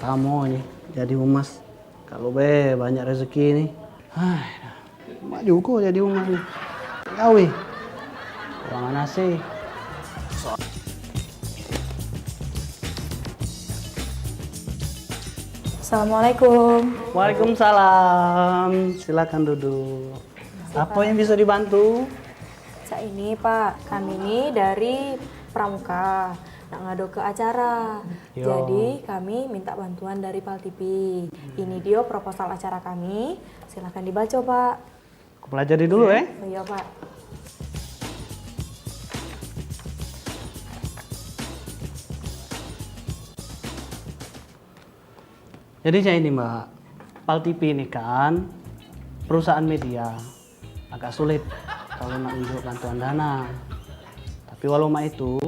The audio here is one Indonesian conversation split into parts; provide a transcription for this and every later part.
Samo nih jadi humas. Kalau banyak rezeki nih. Mak juga jadi humas nih. Gawe. Ruangan AC. Assalamualaikum. Waalaikumsalam. Silakan duduk. Apa yang bisa dibantu? Saya ini Pak, kami ini dari Pramuka, nak ngado ke acara. Yo. Jadi kami minta bantuan dari Pal TV. Ini dia proposal acara kami. Silakan dibaca Pak. Aku pelajari dulu ya. Oh, iya Pak. Jadi saya ini Mbak, Pal TV ini kan perusahaan media. Agak sulit kalau nak unjuk bantuan dana. Tapi walau itu,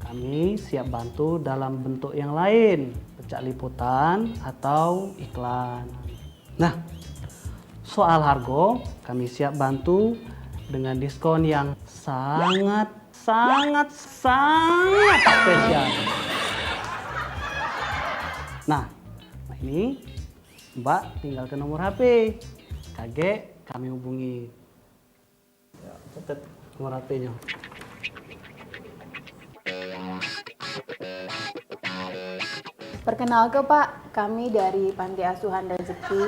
kami siap bantu dalam bentuk yang lain, pecah liputan atau iklan. Nah, soal harga, kami siap bantu dengan diskon yang sangat spesial. Nah, ini Mbak tinggal ke nomor HP. Kage kami hubungi. Ya, catat nomor HP-nya. Perkenalkan Pak, kami dari Panti Asuhan Rezeki.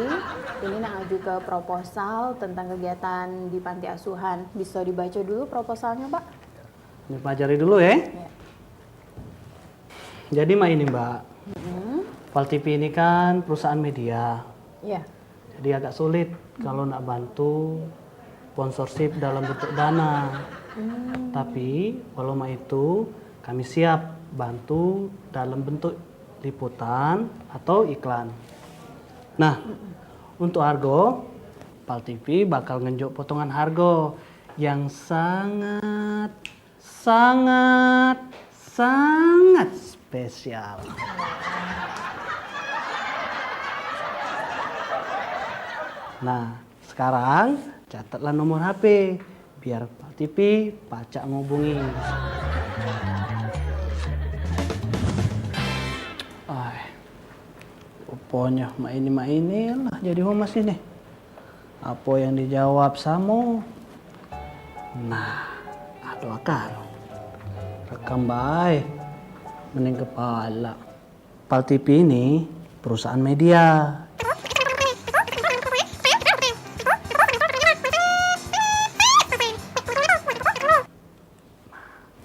Ini nak ngaju ke proposal tentang kegiatan di Panti Asuhan. Bisa dibaca dulu proposalnya Pak? Ini pelajari dulu ya. Ya. Jadi ini Mbak, Pal TV ini kan perusahaan media. Ya. Jadi agak sulit kalau nak bantu sponsorship dalam bentuk dana. Tapi walau itu kami siap bantu dalam bentuk liputan atau iklan. Nah, untuk harga, Pal TV bakal ngenjuk potongan harga yang sangat spesial. Nah, sekarang catatlah nomor HP biar Pal TV pacak ngubungi. Pokoknya mak ini lah jadi humas ini. Apa yang dijawab Samo? Nah, aduh akal. Rekam baik. Mending kepala. Pal TV ini perusahaan media.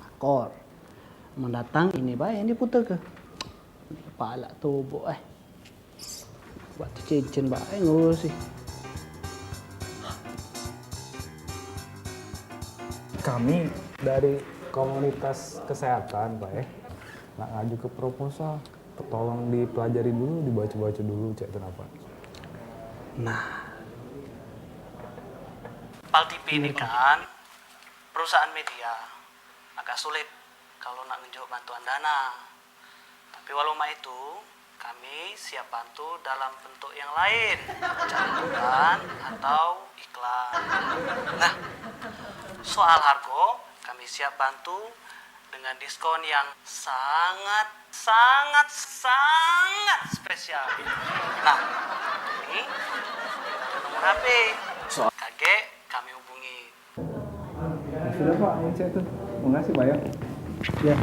Makor. Mendatang ini baik yang diputar ke. Kepala tubuh buat cincin baik ngurus sih. Kami dari komunitas kesehatan Pak nak ngaju ke proposal, tolong dipelajari dulu, dibaca-baca dulu cek kenapa. Nah, Pal TV ini kan perusahaan media, agak sulit kalau nak ngejuk bantuan dana. Tapi walau itu, kami siap bantu dalam bentuk yang lain, liputan atau iklan. Nah, soal harga, kami siap bantu dengan diskon yang sangat spesial. Nah, ini nomor HP. Kage kami hubungi. Sudah Pak, ini cek tuh. Makasih Pak ya. Ya.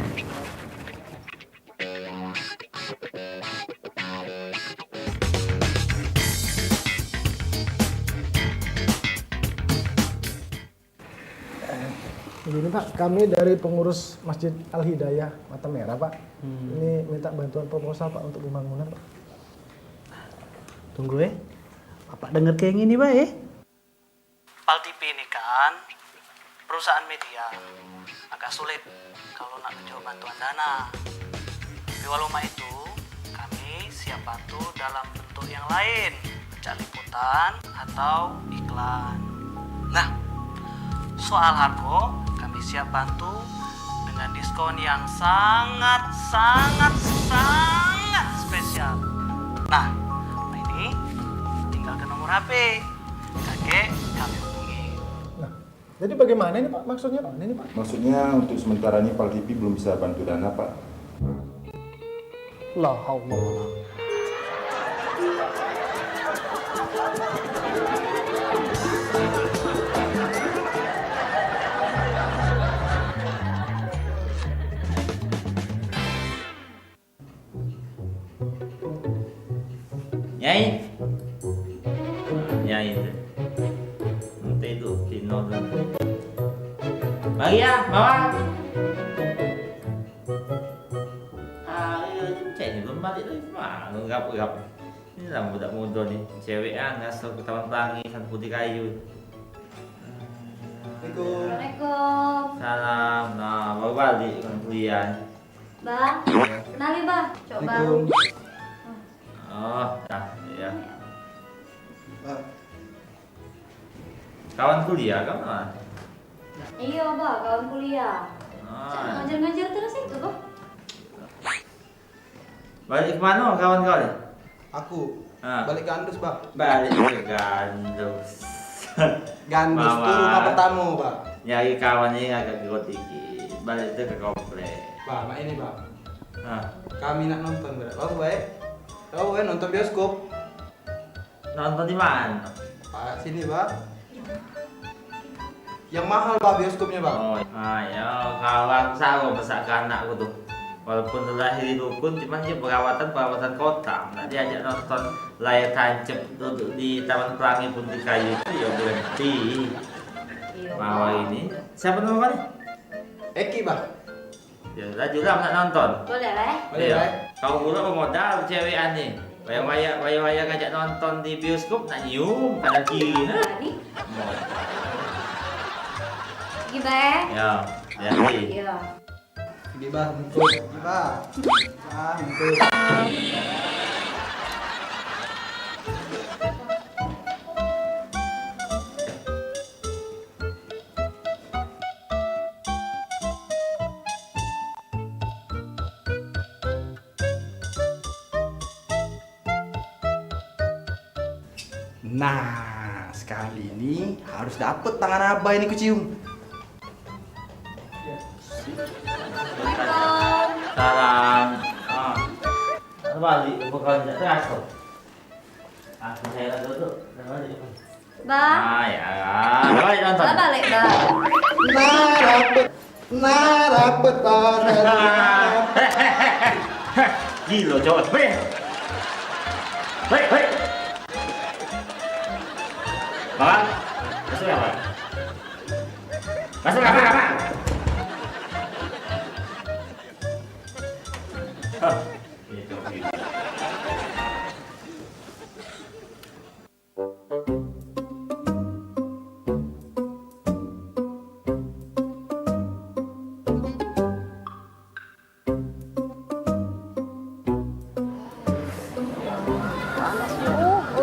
Begini Pak, kami dari pengurus Masjid Al-Hidayah Mata Merah Pak. Ini minta bantuan proposal Pak untuk pembangunan Pak. Tunggu Bapak denger kayak gini Pak Pal TV ini kan perusahaan media, agak sulit kalau nak ngejuk bantuan dana. Tapi walau itu, kami siap bantu dalam bentuk yang lain, pecah liputan atau iklan. Nah, soal harga, kami siap bantu dengan diskon yang sangat spesial. Nah, ini tinggal ke nomor HP. Kakek kami hubungi. Nah, jadi bagaimana ini Pak maksudnya Pak? Ini Pak? Maksudnya untuk sementara ini Pal TV belum bisa bantu dana Pak. La haulullah. nyanyi itu. Nanti itu Kino tuh. Bagi ya, bawa. Ini belum balik lagi mana? Gap. Ini lah budak muda nih, cewek ngasih ke Taman Pelangi, Satu Putih Kayu. Assalamualaikum. Salam, nah baru balik kan kuliah. Bang, kenalin bang. Coba. Oh, nah, ya. Kawan kuliah kamu mana? Iya bang, kawan kuliah. Ah. Ngajar-ngajar terus itu bang. Balik kemana kawan-kawan? Aku Ah. balik Gandus, Bang. Balik ke Gandus. Gandus Mama. tuh rumah pertama, Bang. Nyari kawan ini agak got dikit. Balik itu ke komplek. Bang, ini, Bang. Ah. Kami nak nonton, Bang. Tahu nonton bioskop. Nonton di mana? Sini, Bang. Yang mahal, Bang, bioskopnya, Bang. Oh, ayo kawan saya besar anakku tuh. Walaupun lahir di dukun, cuman dia perawatan kota. Nah, dia ajak nonton layar tancap duduk di Taman Pelangi Putih Kayu. Ya berhenti. Mawar ini. Siapa namanya? Eki, Bang. Ya udah juga nak nonton. Boleh lah. Boleh, Iya. Bang. Kau gula pemodal cewek aneh. Waya-waya ngajak nonton di bioskop nak nyium kanan kiri. Nah. Ini. Gimana? Ya, jadi. Iya. Ini, Bang. Untuk. Ini, Bang. Untuk. Nah, sekali ini harus dapet tangan Abah ini kucium. Salam. Ah. Balik bukan tidak terasa. Aku saya lagi duduk. Balik. Bang. Ah ya. Balik nonton. Bang balik bang. Nah, dapet tangan. Gila cowok. Hei. Hei. Bang. Masuk ya, Bang? Masuk apa? Hah. Itu.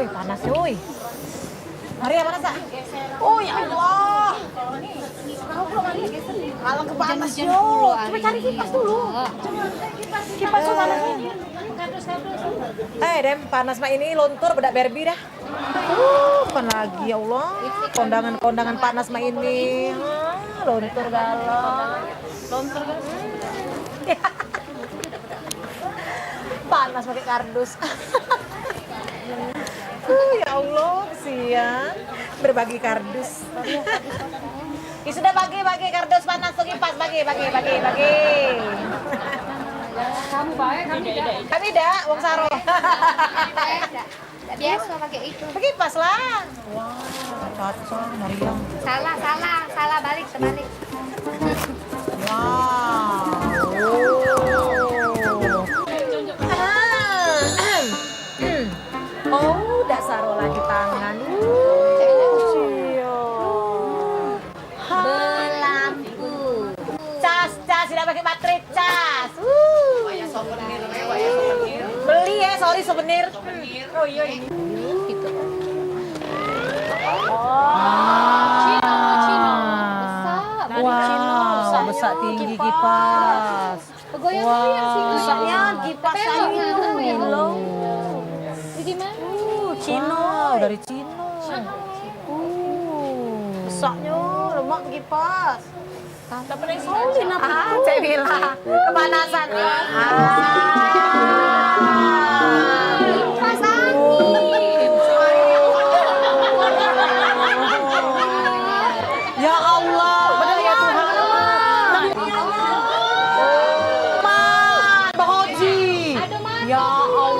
Panas, uy. Maria mana sa? Oh ya Allah. Malah kepanas yo. Coba cari kipas dulu. Kipas tuh panas ini. Dem, panas mah ini lontur bedak berbi dah. Bukan lagi ya Allah. Kondangan panas mah ini. Lontur galon. Lontur galon. Panas pakai kardus. Ya Allah, kesian berbagi kardus. Ya sudah bagi kardus panas tuh kipas bagi. Kamu baik, Kami dah, Wong Saro. Tidak biasa pakai itu. Pakai kipas lah. Wah, cocok Maria. Salah balik sebalik. Wow. Oh, dak Saro lagi tangan. Belampu. Cas, tidak pakai baterai, cas. Beli ya, sorry souvenir. Oh iya ini. Gitu. Cino. Wow, besar tinggi kipas. Goyang-goyang sih. Besarnya kipas Hello. Di mana? Cino, dari Cino. Besarnya, lemak kipas. Dapat yang solin apa? Cek Bila. Kepanasan. Kipas angin. Ya Allah. Benar ya Tuhan. Bang Oji. Ya Allah.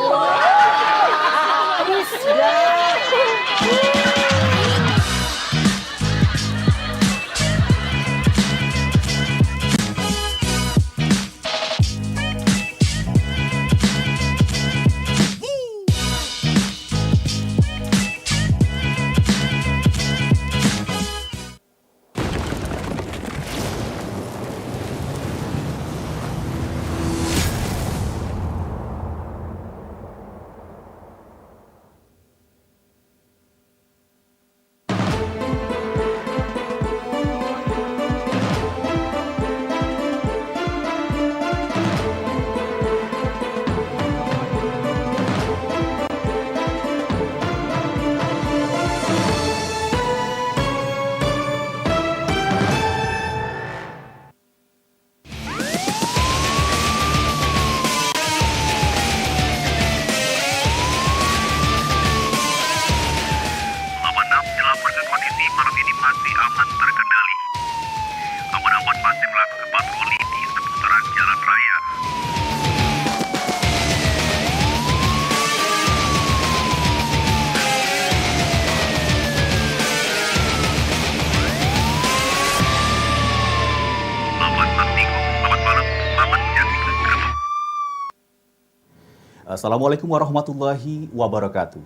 Assalamualaikum warahmatullahi wabarakatuh.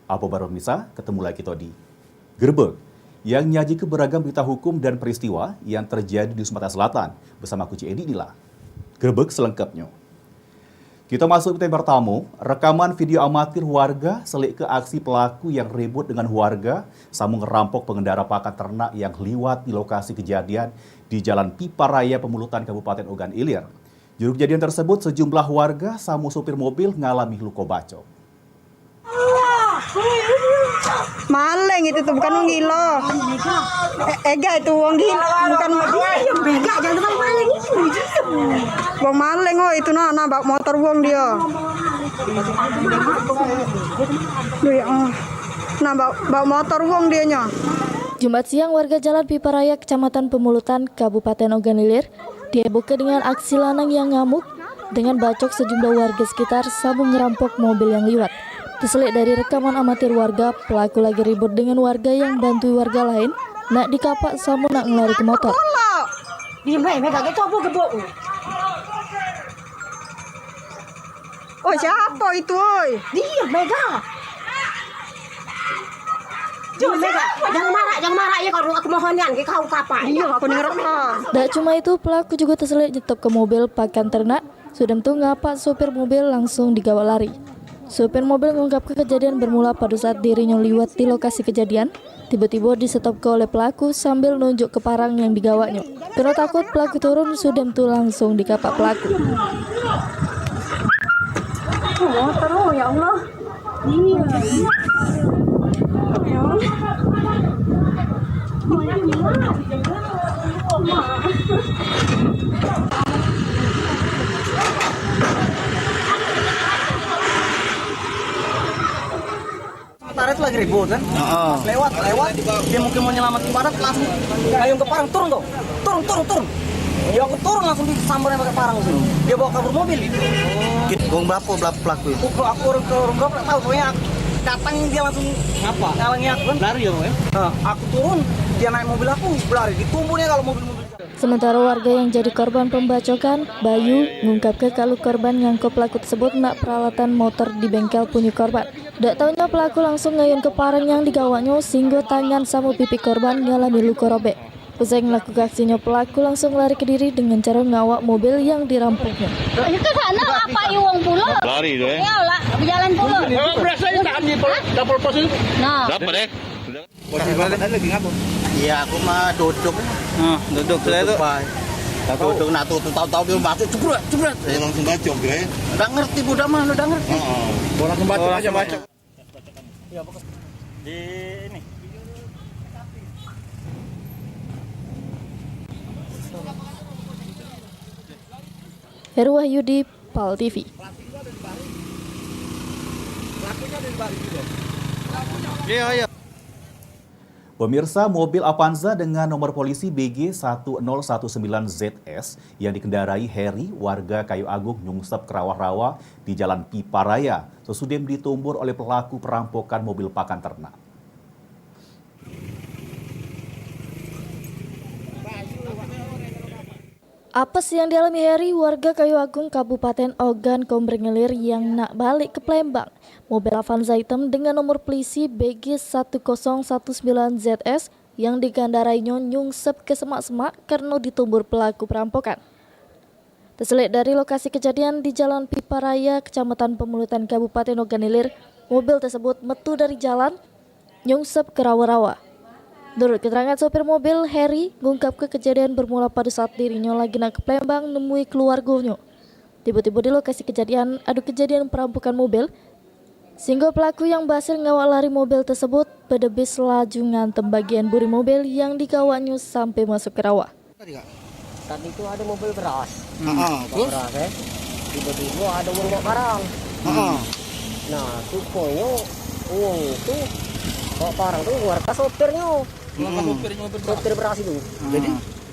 Apa baru misa? Ketemu lagi kita di Gerbek yang nyaji beragam berita hukum dan peristiwa yang terjadi di Sumatera Selatan. Bersama aku Edi inilah Gerbek selengkapnya. Kita masuk ke tema pertama, rekaman video amatir warga selik ke aksi pelaku yang ribut dengan warga sambil ngerampok pengendara pakan ternak yang liwat di lokasi kejadian di Jalan Pipa Raya Pemulutan Kabupaten Ogan Ilir. Juru kejadian tersebut sejumlah warga sama supir mobil ngalami luka bacok. Maling itu tuh bukan wong gila. Ega itu wong gila bukan bega jangan maling. Wong maling oh itu nah bawa motor wong dia. Nah bawa motor wong dia nya. Jumat siang warga Jalan Pipa Raya Kecamatan Pemulutan Kabupaten Ogan Ilir dihebohkan dengan aksi lanang yang ngamuk dengan bacok sejumlah warga sekitar sabung ngerampok mobil yang liwat. Terselik dari rekaman amatir warga, pelaku lagi ribut dengan warga yang bantu warga lain, nak dikapak sama nak ngelari ke motor. Oh siapa itu? Dia Mega. Jangan marah ya kalau aku mohonnya kau kapak. Iya aku dengar. Tak cuma itu, pelaku juga terselik nyetop ke mobil pakan ternak, sudah tuh ngapak sopir mobil langsung digawa lari. Sopir mobil mengungkapkan kejadian bermula pada saat dirinya liwat di lokasi kejadian, tiba-tiba disetopkan oleh pelaku sambil nunjuk ke parang yang digawanya. Karena takut pelaku turun, Sudem tuh langsung dikapak pelaku. Oh ya Allah. Tarik lagi ribut kan? Lewat, dia mungkin mau nyelamatin badan langsung ngayung ke parang, turun. Ya aku turun langsung disambarnya pakai parang sih. Dia bawa kabur mobil. Gong berapa pelaku itu? Aku orang berapa tahu pokoknya datang dia langsung ngalangi aku kan. Lari ya pokoknya. Aku turun, dia naik mobil aku, berlari. Ditumpunya kalau mobil-mobil. Sementara warga yang jadi korban pembacokan, Bayu, mengungkapkan kalau korban nyangkut pelaku tersebut nak peralatan motor di bengkel punya korban. Tak tahunya pelaku langsung ngayun ke parang yang digawanya sehingga tangan sama pipi korban ngalami luka robek. Usai melakukan aksinya, pelaku langsung lari ke diri dengan cara ngawak mobil yang dirampoknya. Itu sana apa uang pulau? Lari deh. Ya lah, berjalan pulau. Berasa tahan di dapur pos itu. Nah. Dapat deh. Posisi lagi ngapa? Iya, aku mah duduk. Duduk saya tuh. Duduk nak tuh tahu-tahu dia batu jebret. Saya langsung bacok ya. Udah ngerti budak mah, udah ngerti. Langsung bacok aja bacok. Ya fokus di ini. Heru Wahyudi, PAL TV. Iya. Pemirsa, mobil Avanza dengan nomor polisi BG 1019ZS yang dikendarai Heri, warga Kayu Agung, Nyungsep, Kerawah-Rawa di Jalan Pipa Raya, sesudem ditumbur oleh pelaku perampokan mobil pakan ternak. Apes yang dialami Heri, warga Kayu Agung, Kabupaten Ogan Komering Ilir yang nak balik ke Palembang. Mobil Avanza hitam dengan nomor polisi BG 1019ZS yang dikendarainya nyungsep ke semak-semak karena ditumbur pelaku perampokan. Terselit dari lokasi kejadian di Jalan Pipa Raya, Kecamatan Pemulutan Kabupaten Ogan Ilir, mobil tersebut metu dari jalan nyungsep ke rawa-rawa. Menurut keterangan sopir mobil, Heri mengungkap kejadian bermula pada saat dirinya lagi nak ke Palembang nemui keluarganya. Tiba-tiba di lokasi kejadian ada kejadian perampokan mobil, sehingga pelaku yang berhasil ngawal lari mobil tersebut berdebis laju ngantem bagian buri mobil yang dikawalnya sampai masuk ke rawa. Tadi itu ada mobil beras. Beras tiba-tiba ada uang bawa barang. Nah, rupanya uang itu bawa barang tuh warga sopirnya. Sopir beras itu.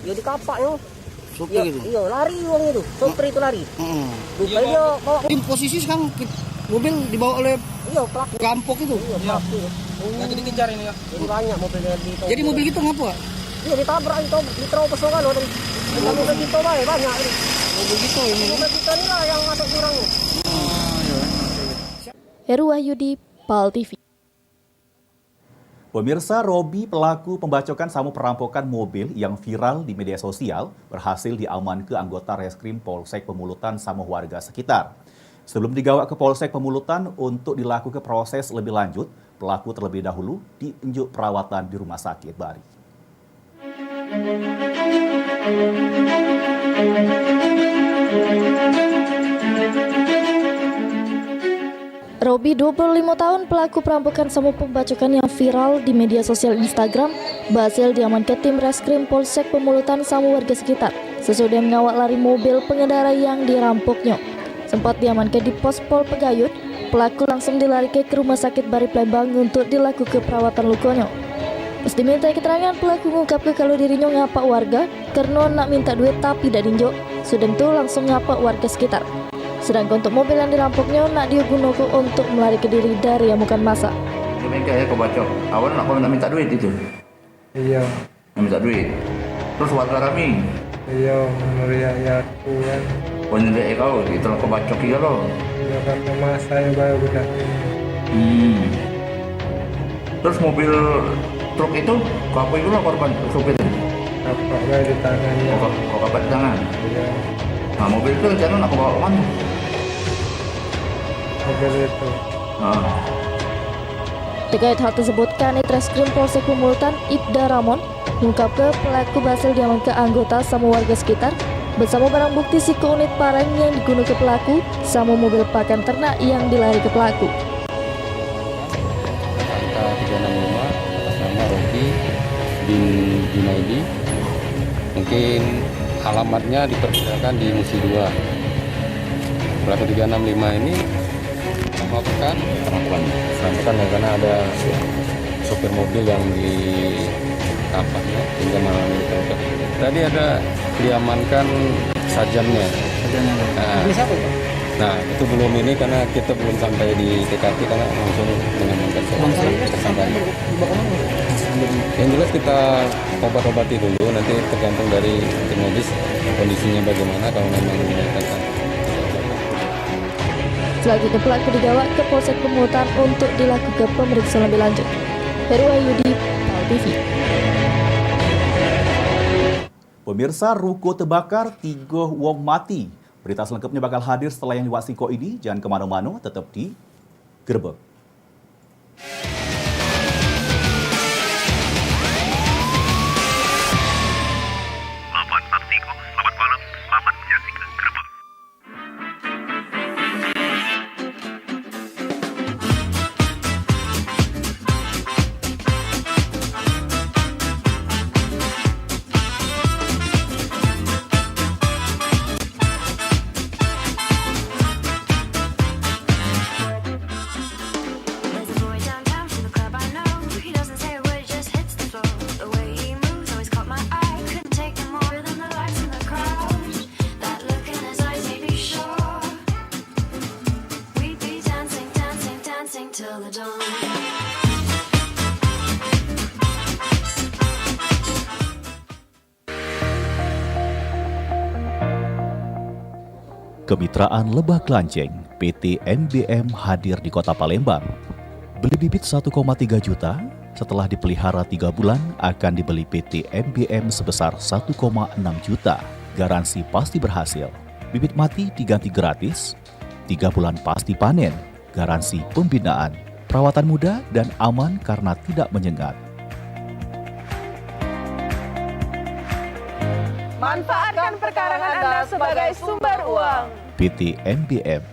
Jadi kapaknya. Sopir itu. Iya, lari uang itu. Sopir itu lari. Rupanya bawa Posisi sekarang mobil dibawa oleh pelaku rampok itu. Iya, pelaku. Nggak jadi kejar ini ya. Jadi banyak mobilnya di. Jadi mobil gitu ngapa? Iya, ditabrak itu, diterobos kan loh. Mobil kita banyak ini. Mobil gitu ini. Mobil kita ini lah yang ada kurang. Heru Wahyudi, PAL TV. Pemirsa, Robi, pelaku pembacokan sama perampokan mobil yang viral di media sosial, berhasil diamankan anggota Reskrim Polsek Pemulutan sama warga sekitar. Sebelum digawa ke Polsek Pemulutan untuk dilakukan proses lebih lanjut, pelaku terlebih dahulu diunjuk perawatan di Rumah Sakit Bari. Robi, 25 tahun, pelaku perampokan sama pembacokan yang viral di media sosial Instagram, berhasil diamankan tim Reskrim Polsek Pemulutan sama warga sekitar sesudah mengawal lari mobil pengendara yang dirampoknya. Sempat diamankan di pos Pol Pegayut, pelaku langsung dilarikan ke Rumah Sakit Bari Palembang untuk dilakukan perawatan lukanya. Pas diminta keterangan, pelaku mengungkapkan kalau dirinya ngapak warga karena nak minta duit tapi tidak dinjok, sudah itu langsung ngapak warga sekitar. Sedangkan untuk mobil yang dirampoknya nak digunakan untuk melarikan diri dari amukan massa. Dia bengkel ya kau bacok. Awal nak minta duit itu? Iya. Nak minta duit. Terus warga kami? Iya, meneriak aku kan. Kau nyelidik kau, itu kau bacok juga lo. Iya, karena masa yang baru budak. Terus mobil truk itu, kau apa itu lah korban supir itu? Apa di tangannya? Kau kapat di tangan? Iya. Nah, mobil itu rencana nak kau bawa ke mana? Mobil itu. Terkait hal tersebut, Kanit Reskrim Polsek Pemulutan Ibda Ramon mengungkapkan pelaku berhasil diamankan anggota sama warga sekitar bersama barang bukti siko unit parang yang digunakan pelaku sama mobil pakan ternak yang dilari ke pelaku. Angka 365 atas nama Robi bin Junaidi, mungkin alamatnya diperkirakan di Musi 2. Pelaku 365 ini melakukan perampokan ya, karena ada sopir mobil yang ditampaknya hingga malam ini terluka. Tadi ada diamankan sajannya. Nah, itu belum ini karena kita belum sampai di TKP karena langsung mengamankan tersangka. Yang jelas kita obat-obati dulu, nanti tergantung dari tim medis kondisinya bagaimana kalau memang menyatakan. Selanjutnya pelaku digawa ke Polsek Pemulutan untuk dilakukan pemeriksaan lebih lanjut. Heru Wahyudi, PAL TV. Pemirsa, ruko terbakar, 3 wong mati. Berita selengkapnya bakal hadir setelah yang diwasiko ini. Jangan kemana-mana, tetap di Gerbek. Selamat malam, selamat menyaksikan Gerbek. Kemitraan Lebah Klanceng, PT MBM hadir di Kota Palembang. Beli bibit 1,3 juta, setelah dipelihara 3 bulan akan dibeli PT MBM sebesar 1,6 juta. Garansi pasti berhasil. Bibit mati diganti gratis, 3 bulan pasti panen, garansi pembinaan, perawatan mudah dan aman karena tidak menyengat. Manfaatkan perkarangan Anda sebagai sumber uang. PT MBM,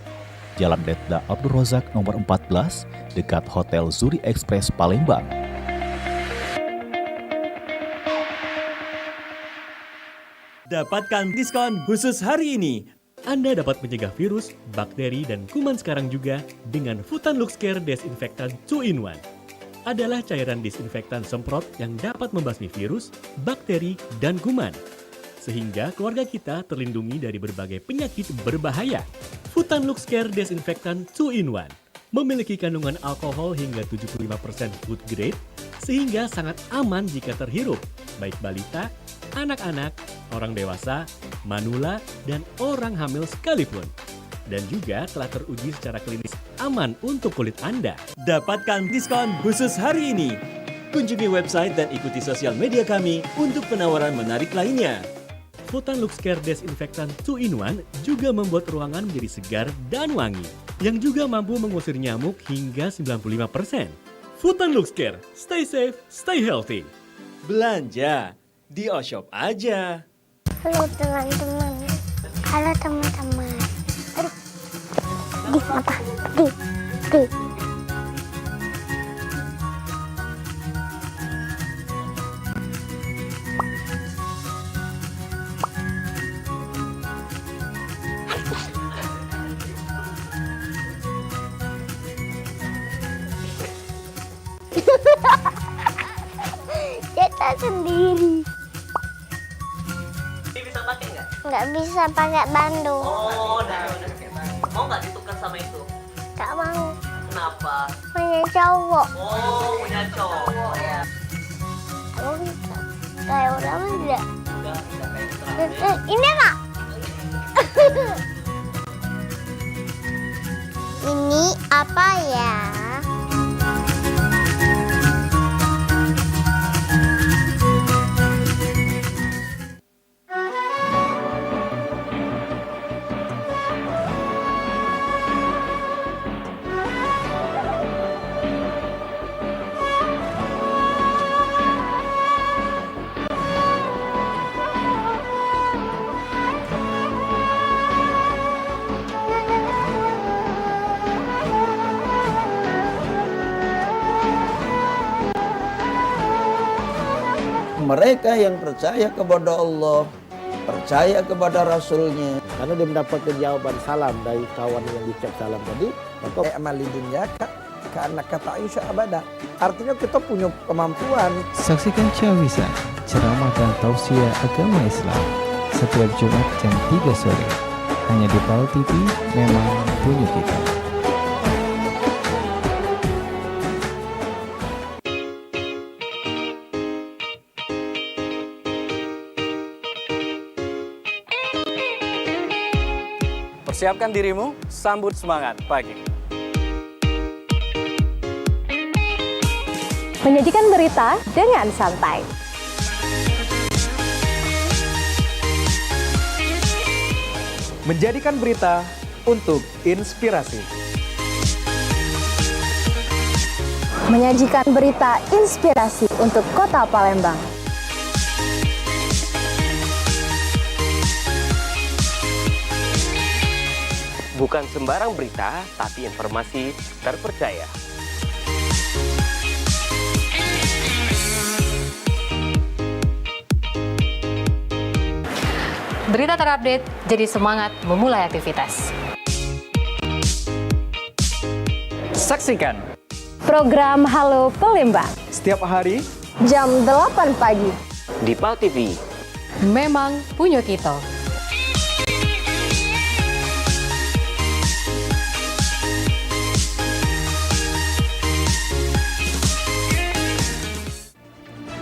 Jalan Letda Abdul Rozak nomor 14, dekat Hotel Zuri Express Palembang. Dapatkan diskon khusus hari ini. Anda dapat mencegah virus, bakteri, dan kuman sekarang juga dengan Futan Luxcare Desinfektan 2-in-1. Adalah cairan disinfektan semprot yang dapat membasmi virus, bakteri, dan kuman. Sehingga keluarga kita terlindungi dari berbagai penyakit berbahaya. Futan Luxcare Desinfektan 2-in-1 memiliki kandungan alkohol hingga 75% food grade, sehingga sangat aman jika terhirup, baik balita, anak-anak, orang dewasa, manula, dan orang hamil sekalipun. Dan juga telah teruji secara klinis aman untuk kulit Anda. Dapatkan diskon khusus hari ini. Kunjungi website dan ikuti sosial media kami untuk penawaran menarik lainnya. Futan Lux Care Desinfektan 2-in-1 juga membuat ruangan menjadi segar dan wangi, yang juga mampu mengusir nyamuk hingga 95%. Futan Lux Care, stay safe, stay healthy. Belanja di Oshop aja. Halo teman-teman. Halo teman-teman. Aduh. Di apa? Di. Kita sendiri. Ini bisa pakai nggak? Nggak bisa pakai bandu. Oh, udah. Mau nggak ditukar sama itu? Nggak mau. Kenapa? Punya cowok. Oh, punya cowok ya. Oh, bisa. Kayak udah enggak. Enggak. Ini Kak. Ini apa ya? Mereka yang percaya kepada Allah, percaya kepada Rasulnya, Karena dia mendapatkan jawaban salam dari kawan yang diucap salam tadi, maka amali dunia karena kata Aisyah abada. Artinya kita punya kemampuan. Saksikan Cawisa, ceramah dan tausiah agama Islam setiap Jumat jam 3 sore. Hanya di PAL TV, memang punya kita. Persiapkan dirimu, sambut semangat pagi. Menyajikan berita dengan santai. Menjadikan berita untuk inspirasi. Menyajikan berita inspirasi untuk Kota Palembang. Bukan sembarang berita, tapi informasi terpercaya. Berita terupdate, jadi semangat memulai aktivitas. Saksikan Program Halo Palembang. setiap hari Jam 8 pagi. Di PAL TV. Memang punya kita.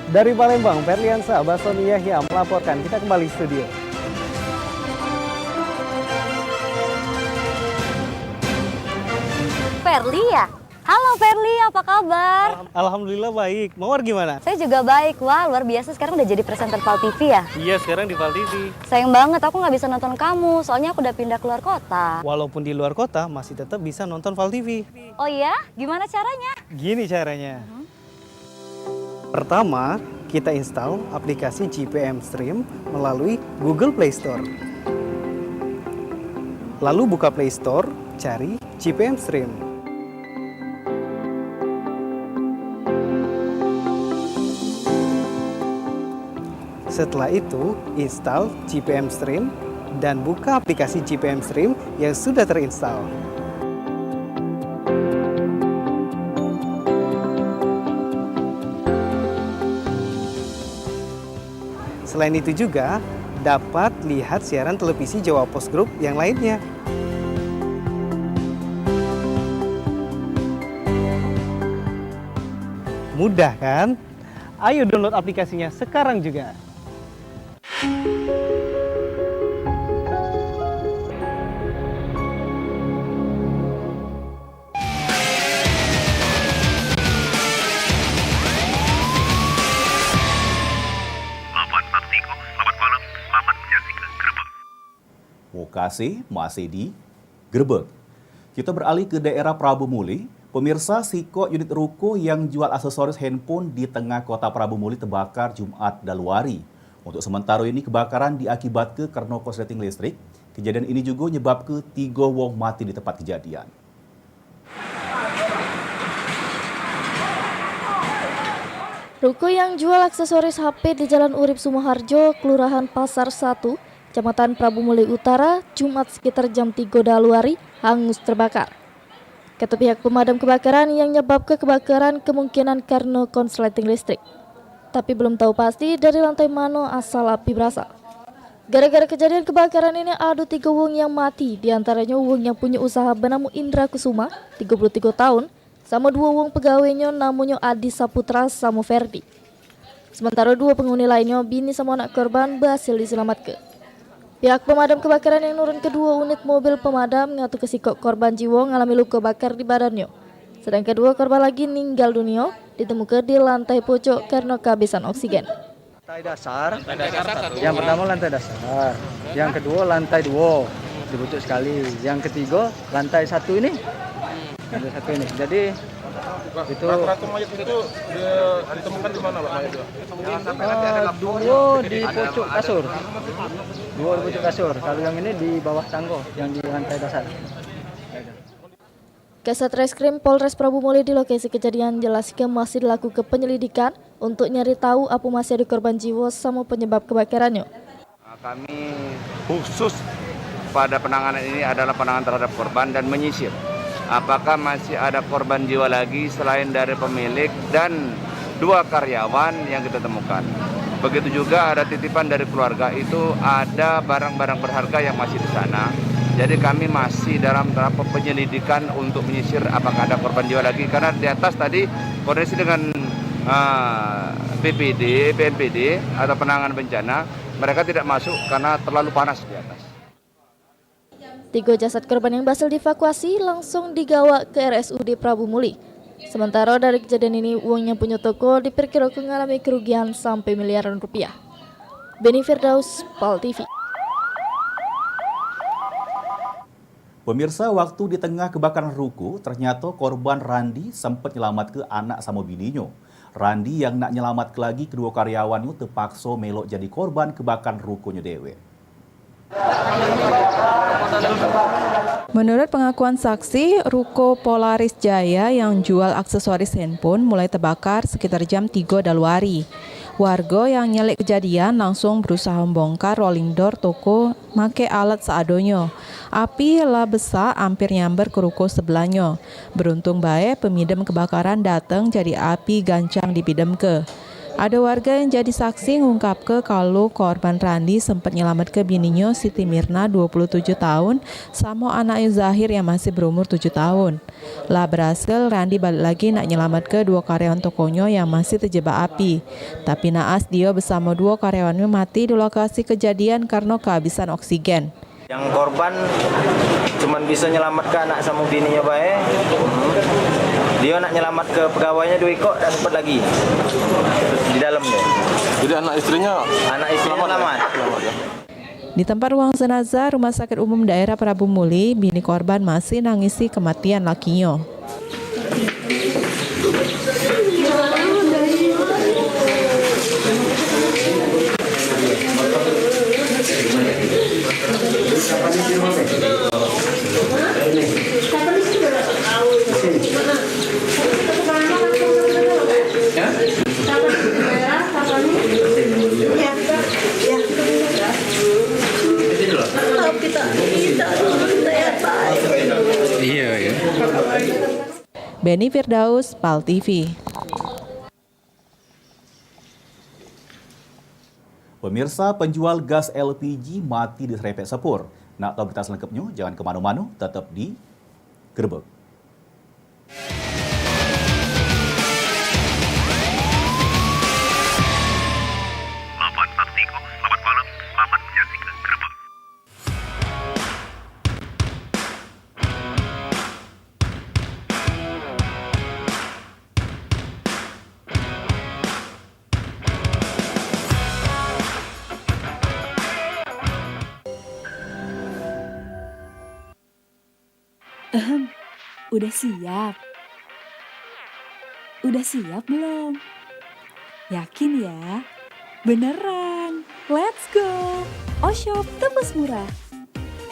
dari Palembang, Ferliansa Basoni Yahya melaporkan. Kita kembali studio. Ferli ya? Halo Ferli, apa kabar? Alhamdulillah baik. Mawar gimana? Saya juga baik. Wah, luar biasa sekarang udah jadi presenter PAL TV ya? Iya, sekarang di PAL TV. Sayang banget aku nggak bisa nonton kamu, soalnya aku udah pindah keluar kota. Walaupun di luar kota, masih tetap bisa nonton PAL TV. Oh iya? Gimana caranya? Gini caranya. Pertama, kita install aplikasi GPM Stream melalui Google Play Store. Lalu buka Play Store, cari GPM Stream. Setelah itu, install GPM Stream dan buka aplikasi GPM Stream yang sudah terinstall. Selain itu juga dapat lihat siaran televisi Jawa Post Group yang lainnya. Mudah kan? Ayo download aplikasinya sekarang juga. lokasi masih di Grebek. Kita beralih ke daerah Prabu Muli. Pemirsa, siko unit ruko yang jual aksesoris handphone di tengah kota Prabu Muli terbakar Jumat Daluari. Untuk sementara ini kebakaran diakibatkan karena korsleting listrik. Kejadian ini juga menyebabkan 3 wong mati di tempat kejadian. Ruko yang jual aksesoris HP di Jalan Urip Sumoharjo, Kelurahan Pasar 1, Kecamatan Prabu Muli Utara, Jumat sekitar jam 3 Daluari, hangus terbakar. Kata pihak pemadam kebakaran yang menyebabkan kebakaran kemungkinan karena konsleting listrik. Tapi belum tahu pasti dari lantai mana asal api berasal. Gara-gara kejadian kebakaran ini ada 3 wong yang mati, diantaranya wong yang punya usaha bernama Indra Kusuma, 33 tahun, sama 2 wong pegawainya namanya Adi Saputra sama Ferdi. Sementara 2 penghuni lainnya, bini sama anak korban, berhasil diselamatkan. Pihak pemadam kebakaran yang nurun ke 2 unit mobil pemadam ngatu kesikok korban jiwa mengalami luka bakar di badannya. Sedang kedua korban lagi meninggal dunia ditemukan di lantai pojok karena kehabisan oksigen. Lantai dasar, yang pertama lantai dasar, yang kedua lantai 2 dibutuh sekali, yang ketiga lantai 1 ini, lantai 1 ini. Jadi itu rata-rata mayat itu ditemukan di mana Pak mayatnya? 2 di pojok kasur. 2 di pojok kasur. Kalau yang ini di bawah tangga yang di lantai dasar. Kasat Reskrim Polres Prabu Muli di lokasi kejadian jelaskan masih dilakukan penyelidikan untuk nyari tahu apa masih ada korban jiwa sama penyebab kebakarannya. Kami khusus pada penanganan ini adalah penanganan terhadap korban dan menyisir. Apakah masih ada korban jiwa lagi selain dari pemilik dan 2 karyawan yang kita temukan. Begitu juga ada titipan dari keluarga, itu ada barang-barang berharga yang masih di sana. Jadi kami masih dalam tahap penyelidikan untuk menyisir apakah ada korban jiwa lagi. Karena di atas tadi koordinasi dengan BNPD atau penanganan bencana, mereka tidak masuk karena terlalu panas di atas. 3 jasad korban yang berhasil dievakuasi langsung digawa ke RSUD Prabu Muli. Sementara dari kejadian ini, uang yang punya toko diperkirakan mengalami kerugian sampai miliaran rupiah. Beni Firdaus, PAL TV. Pemirsa, waktu di tengah kebakaran ruko, ternyata korban Randi sempat nyelamat ke anak sama bininya. Randi yang nak nyelamat ke lagi kedua karyawannya terpaksa melok jadi korban kebakaran rukonya dewe. Menurut pengakuan saksi, ruko Polaris Jaya yang jual aksesoris handphone mulai terbakar sekitar jam 3 Daluari. Warga yang nyelek kejadian langsung berusaha membongkar rolling door toko make alat seadonyo. Api lah besar hampir nyamber ke ruko sebelahnya. Beruntung baik pemadam kebakaran datang jadi api gancang dipidam ke. Ada warga yang jadi saksi ngungkap ke kalau korban Randi sempat nyelamat ke bininya Siti Mirna 27 tahun sama anaknya Zahir yang masih berumur 7 tahun. Lah berhasil Randi balik lagi nak nyelamat ke 2 karyawan tokonya yang masih terjebak api. Tapi naas dia bersama 2 karyawannya mati di lokasi kejadian karena kehabisan oksigen. Yang korban cuman bisa nyelamatkan anak sama bininya baik. Dia nak nyelamat ke pegawainya 2 ekor dan sempat lagi di dalamnya. Jadi anak istrinya selamat. Di tempat ruang jenazah Rumah Sakit Umum Daerah Prabu Muli, bini korban masih nangisi kematian lakinya. Beni Firdaus, PAL TV. Pemirsa, penjual gas LPG mati diserempet sepur. Nak tahu berita selengkapnya? Jangan kemana-mana, tetap di Grebek. Selamat Taktiko, selamat malam, selamat menyaksikan Grebek. Udah siap? Udah siap belum? Yakin ya? Beneran, let's go! Oshop tebus murah.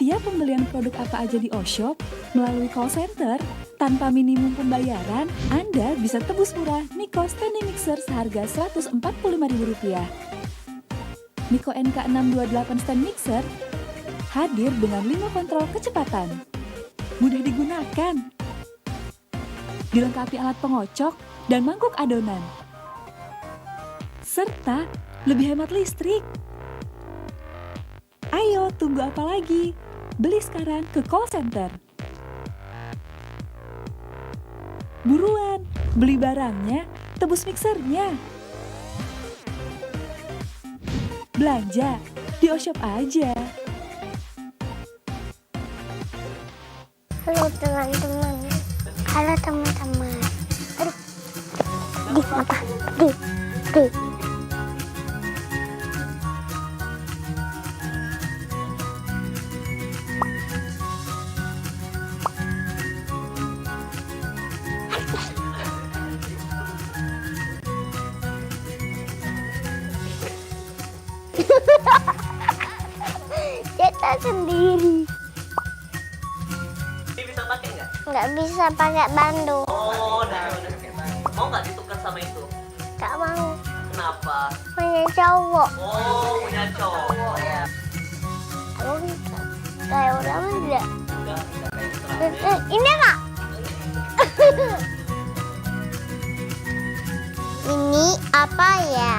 Tiap pembelian produk apa aja di Oshop melalui call center, tanpa minimum pembayaran, Anda bisa tebus murah Miko Standing Mixer seharga Rp145.000. Miko NK628 Stand Mixer hadir dengan 5 kontrol kecepatan. Mudah digunakan. Dilengkapi alat pengocok dan mangkuk adonan. Serta lebih hemat listrik. Ayo, tunggu apa lagi? Beli sekarang ke call center. Buruan, beli barangnya, tebus mixernya. Belanja di Oshop aja. Halo teman-teman. Halo teman-teman. Aduh. Di apa? Di. Cetak sendiri. Ini bisa pakai nggak? Nggak bisa pakai bandu. Oh, udah. Mau nggak ditukar sama itu? Nggak mau. Kenapa? Punya cowok. Oh, punya cowok ya. Aku bisa kayak orang enggak. Enggak Ini Kak. Ini apa ya?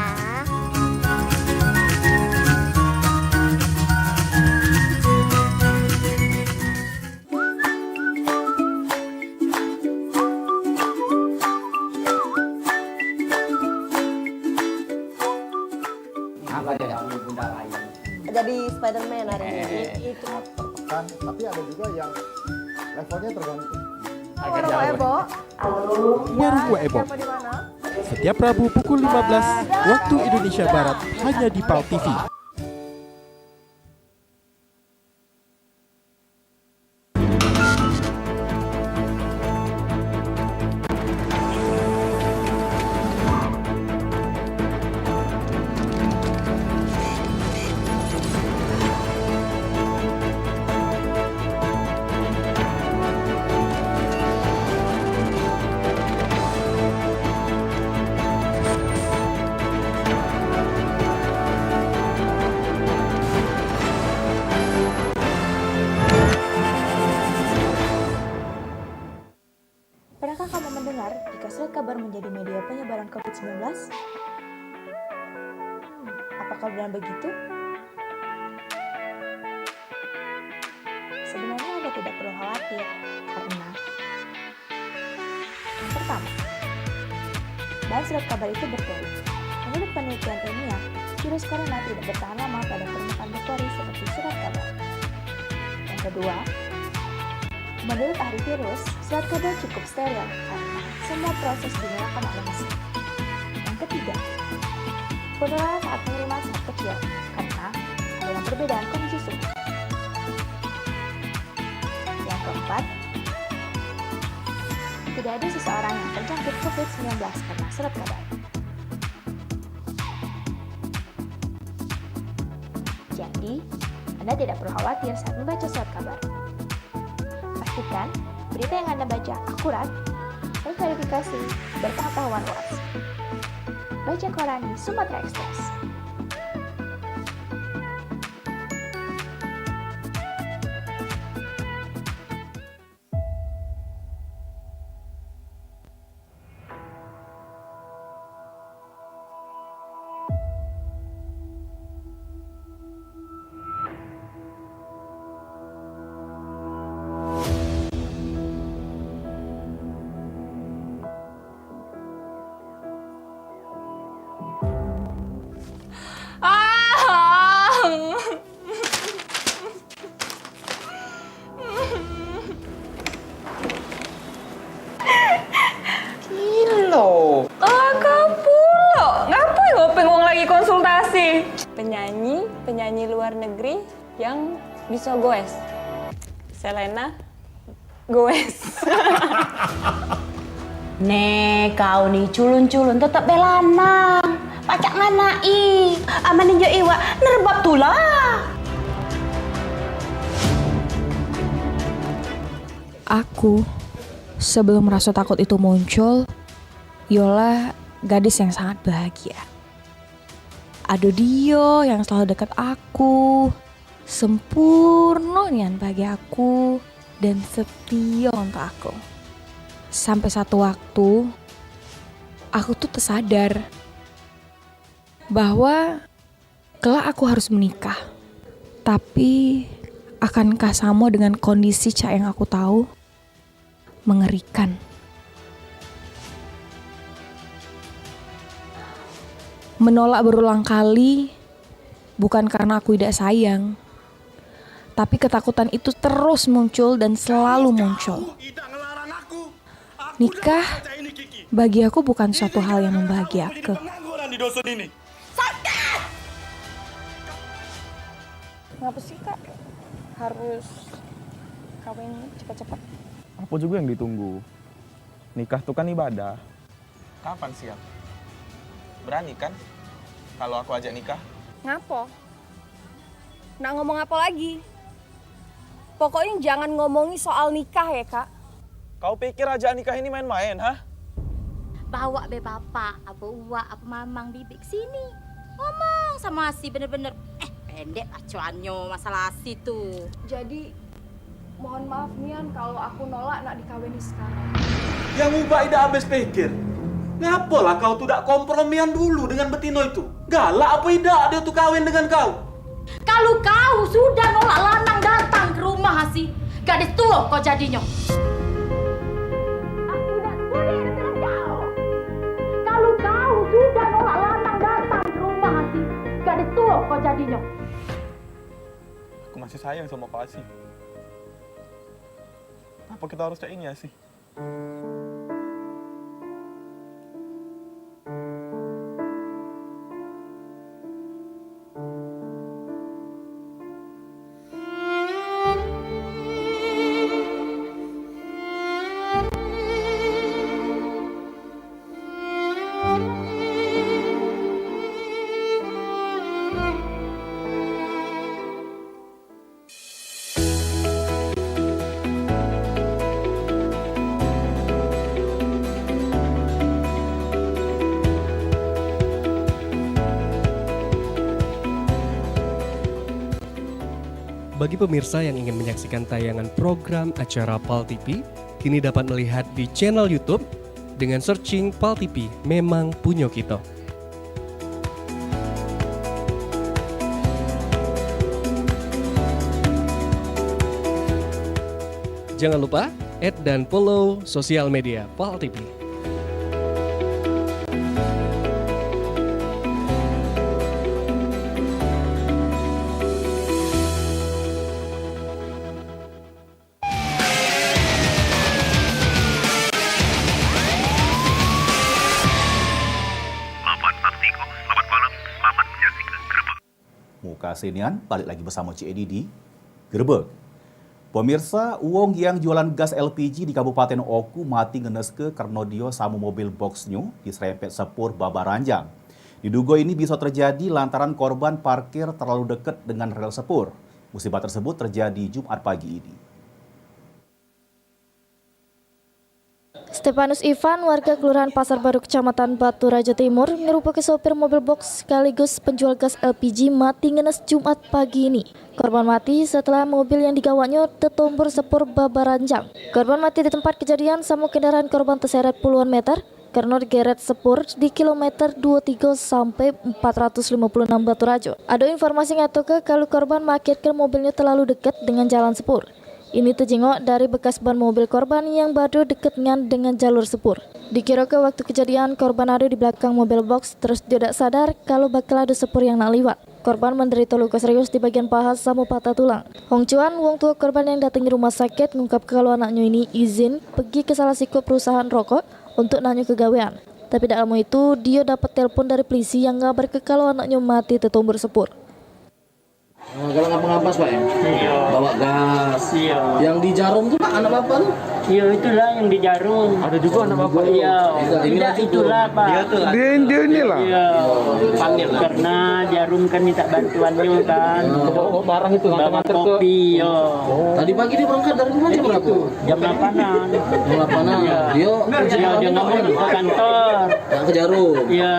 Jadi Spider-Man hari ini. Itu. Kan, tapi ada juga yang levelnya tergantung. Warung Ebo. Warung Ebo. Setiap Rabu pukul 15 waktu Indonesia Barat hanya di PAL TV. Pernahkah kamu mendengar jika surat kabar menjadi media penyebaran COVID-19? Apakah benar begitu? Sebenarnya Anda tidak perlu khawatir, karena pertama, bahan surat kabar itu betul. Menurut penelitian ilmiah, virus corona tidak bertahan lama pada permukaan bakteri seperti surat kabar. Yang kedua, menurut ahli virus, surat kabar cukup steril karena semua proses dinyalakan oleh mesin. Yang ketiga, penularan saat penerimaan sangat kecil karena adanya perbedaan kondisi suhu. Yang keempat, tidak ada seseorang yang terjangkit COVID-19 karena surat kabar. Jadi, Anda tidak perlu khawatir saat membaca surat kabar. Pastikan berita yang Anda baca akurat, terverifikasi, berpengetahuan luas. Baca koran di Sumatera Express. Penyanyi luar negeri yang bisa goes. Selena Goes. Nek kau nih culun-culun tetap belanang. Pacak nganai. Amanin jo iwa nerbab tulah. Aku, sebelum rasa takut itu muncul, Yola gadis yang sangat bahagia. Ada Dio yang selalu dekat aku, sempurna nian bagi aku, dan setia untuk aku. Sampai satu waktu, aku tuh tersadar bahwa kelak aku harus menikah. Tapi, akankah sama dengan kondisi Cak yang aku tahu? Mengerikan. Menolak berulang kali bukan karena aku tidak sayang, tapi ketakutan itu terus muncul dan selalu muncul. Nikah bagi aku bukan suatu hal yang membahagiakan. Ngapa sih Kak harus kawin cepat-cepat? Apa juga yang ditunggu? Nikah tuh kan ibadah. Kapan siap? Berani kan? Kalau aku ajak nikah? Ngapo? Nak ngomong apa lagi? Pokoknya jangan ngomongi soal nikah ya Kak. Kau pikir ajak nikah ini main-main, hah? Bawa be bapak, apa uwa, apa mamang bibik sini. Ngomong sama si bener-bener. Pendek acuannya masalah si tuh. Jadi mohon maaf Nian kalau aku nolak nak dikawini sekarang. Yang ubah ida habis pikir. Ngapalah kau tuh tak kompromian dulu dengan betino itu? Galak apa tidak dia tuh kawin dengan kau? Kalau kau sudah nolak lanang datang ke rumah sih, gadis tua kau jadinya. Kalau kau sudah nolak lanang datang ke rumah sih, gadis tua kau jadinya. Aku masih sayang sama Pak Asi. Apa kita harus cek ini ya sih? Bagi pemirsa yang ingin menyaksikan tayangan program acara PAL TV, kini dapat melihat di channel YouTube dengan searching PAL TV Memang Punyo Kita. Jangan lupa add dan follow sosial media PAL TV. Kasenian, balik lagi bersama Cik Edi di Gerebek. Pemirsa, uang yang jualan gas LPG di Kabupaten Oku mati ngeneske karena dia sama mobil boxnya diserempet sepur babaranjang. Diduga ini bisa terjadi lantaran korban parkir terlalu dekat dengan rel sepur. Musibah tersebut terjadi Jumat pagi ini. Stefanus Ivan, warga Kelurahan Pasar Baru, Kecamatan Batu Raja Timur, merupakan sopir mobil box sekaligus penjual gas LPG mati ngenes Jumat pagi ini. Korban mati setelah mobil yang digawanya tertumbur sepur babaranjang. Korban mati di tempat kejadian sama kendaraan korban terseret puluhan meter karena digeret sepur di kilometer 23 sampai 456 Batu Raja. Ada informasi ngatoke kalau korban mengakhirkan mobilnya terlalu dekat dengan jalan sepur. Ini terjengok dari bekas ban mobil korban yang badu dekatnya dengan jalur sepur. Dikira ke waktu kejadian korban ada di belakang mobil box terus dia tak sadar kalau bakal ada sepur yang nak lewat. Korban menderita luka serius di bagian paha sama patah tulang. Hong Chuan, wong tua korban yang datang di rumah sakit, mengungkap kalau anaknya ini izin pergi ke salah satu perusahaan rokok untuk nanya kegawean. Tapi tak lama itu dia dapat telepon dari polisi yang ngabar ke kalau anaknya mati tertumbur sepur. Kalau ngapa-ngapas Pak ya? Bawa gas. Yang di Jarum tuh Pak anak bapak tuh? Iya itulah yang di Jarum. Ada juga anak bapak. Iya. Tidak itulah Pak. Dia inilah. Iya. Karena Jarum kan minta bantuannya kan. Bawa barang itu bawa kopi. Iya. Tadi pagi dia berangkat dari rumah jam berapa? Jam 8-an. Jam 8-an. Dia ngomong ke kantor. Yang ke Jarum. Iya.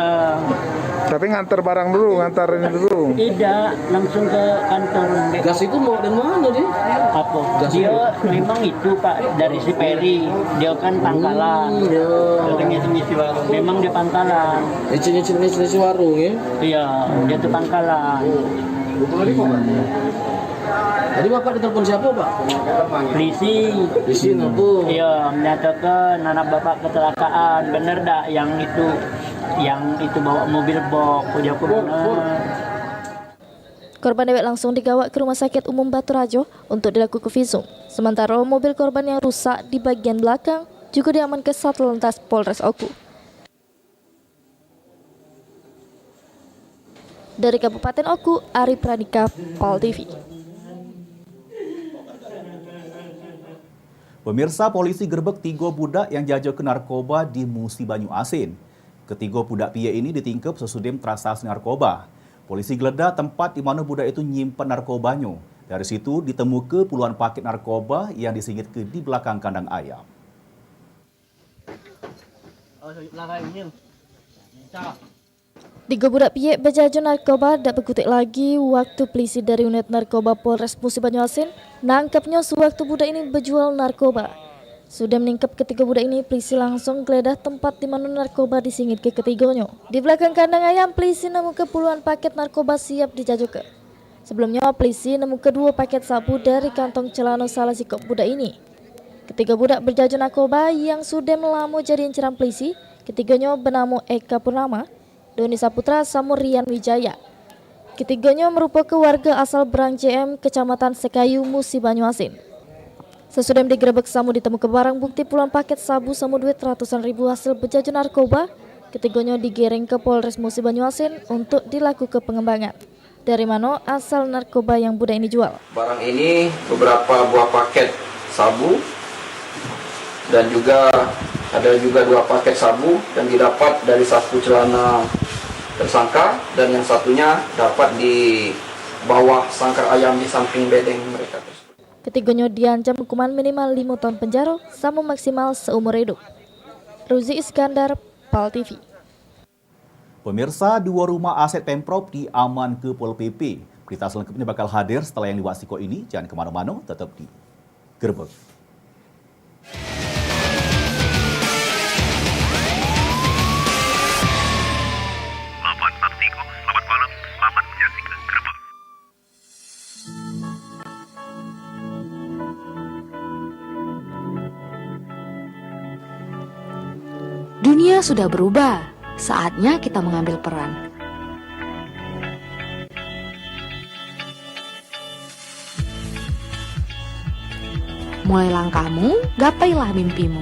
Tapi ngantar barang dulu, ngantarin dulu. Tidak, langsung ke kantor. Gas itu mau dari mana dia? Apa? Gas Dia itu? memang itu Pak dari si Peri. Dia kan pangkalan. Memang dia pangkalan. Nyicil warung ya? Iya, dia tuh pangkalan. Tadi bapak ditelepon siapa pak? Polisi. Polisi nelpon. Iya, menyatakan anak bapak kecelakaan. Bener dak yang itu bawa mobil box. Udah aku bener. Korban dewek langsung digawa ke Rumah Sakit Umum Batu Rajo untuk dilakukan visum. Sementara mobil korban yang rusak di bagian belakang juga diamankan ke Satlantas Polres Oku. Dari Kabupaten Oku, Ari Pradika, Pal TV. Pemirsa, polisi gerbek 3 budak yang jajakan narkoba di Musi Banyu Asin. Ketiga budak pia ini ditingkep sesudem transaksi narkoba. Polisi geledah tempat di mana budak itu nyimpan narkobanya. Dari situ ditemukan puluhan paket narkoba yang disingit ke di belakang kandang ayam. Tiga budak piye berjajan narkoba dak berkutik lagi waktu polisi dari unit narkoba Polres Musi Banyu Asin nangkapnya sewaktu budak ini berjual narkoba. Sudah meningkap ketiga budak ini, polisi langsung geledah tempat di mana narkoba disingit ke ketiganya. Di belakang kandang ayam, polisi nemukan puluhan paket narkoba siap dijajukan. Sebelumnya, polisi nemukan 2 paket sabu dari kantong celana salah sikap budak ini. Ketiga budak berjajan narkoba yang sudah lama jadi inceran polisi. Ketiganya bernama Eka Purnama, Doni Saputra, sama Rian Wijaya. Ketiganya merupakan warga asal Berang JM, Kecamatan Sekayu, Musi Banyu Asin. Sesudah digerebek samu ditemukan barang bukti puluhan paket sabu sama duit ratusan ribu hasil berjajan narkoba. Ketiganya digiring ke Polres Musi Banyu Asin untuk dilakukan pengembangan. Dari mana asal narkoba yang budak ini jual? Barang ini beberapa buah paket sabu dan juga ada juga 2 paket sabu yang didapat dari satu celana tersangka dan yang satunya dapat di bawah sangkar ayam di samping bedeng mereka. Ketiganya diancam hukuman minimal 5 tahun penjara sama maksimal seumur hidup. Ruzi Iskandar, Pal TV. Pemirsa, 2 rumah aset Pemprov diaman ke Pol PP. Berita selengkapnya bakal hadir setelah yang diwasiko ini. Jangan kemana-mana, tetap di Gerbek. Lapan Taktiko, selamat malam, selamat menyaksikan Gerbek. Dunia sudah berubah, saatnya kita mengambil peran. Mulai langkahmu, gapailah mimpimu.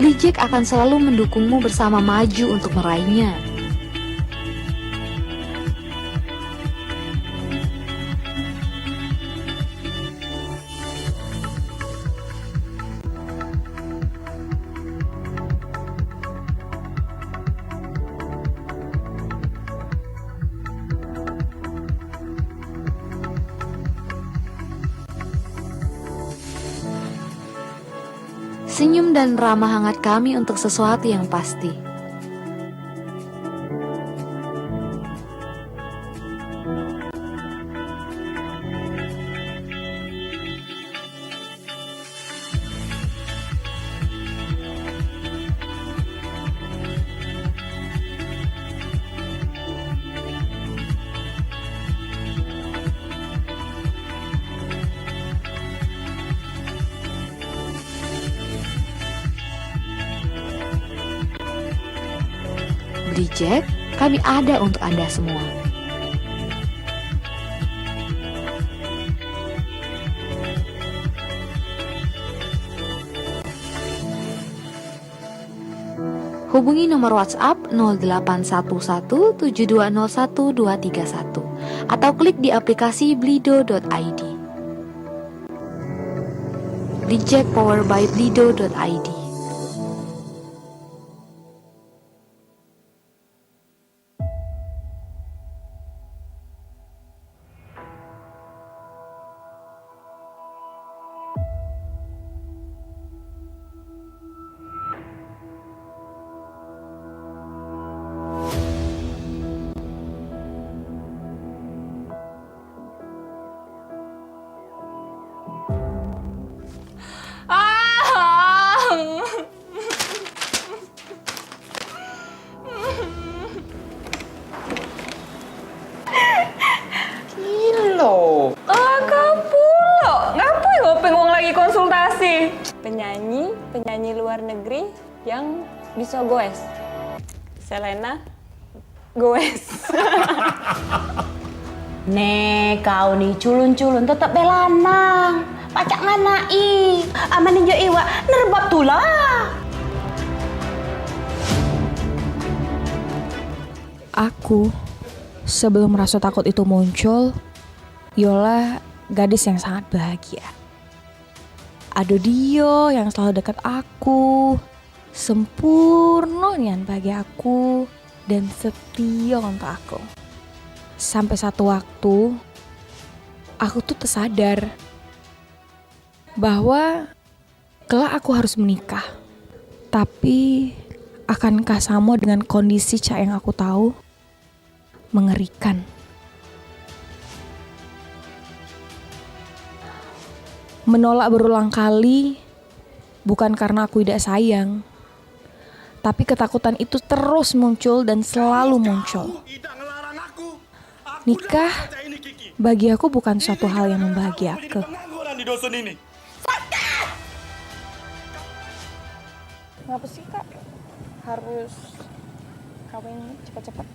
Blijek akan selalu mendukungmu bersama maju untuk meraihnya. Senyum dan ramah hangat kami untuk sesuatu yang pasti. Blijek, kami ada untuk Anda semua. Hubungi nomor WhatsApp 08117201 atau klik di aplikasi blido.id. Blijek powered by blido.id. Penyanyi luar negeri yang bisa goes. Selena goes. Kau nih culun-culun tetap belanang. Pacak nganai. Aman injo iwa nerbab tulah. Aku, sebelum rasa takut itu muncul, Yola gadis yang sangat bahagia. Ada dia yang selalu dekat aku, sempurna nian bagi aku, dan setia untuk aku. Sampai satu waktu, aku tuh tersadar bahwa kelak aku harus menikah. Tapi akankah sama dengan kondisi Cak yang aku tahu? Mengerikan. Menolak berulang kali bukan karena aku tidak sayang, tapi ketakutan itu terus muncul dan selalu muncul. Nikah bagi aku bukan suatu hal yang membahagiakan. Di dusun ini. Kenapa sih Kak harus kawin cepat-cepat?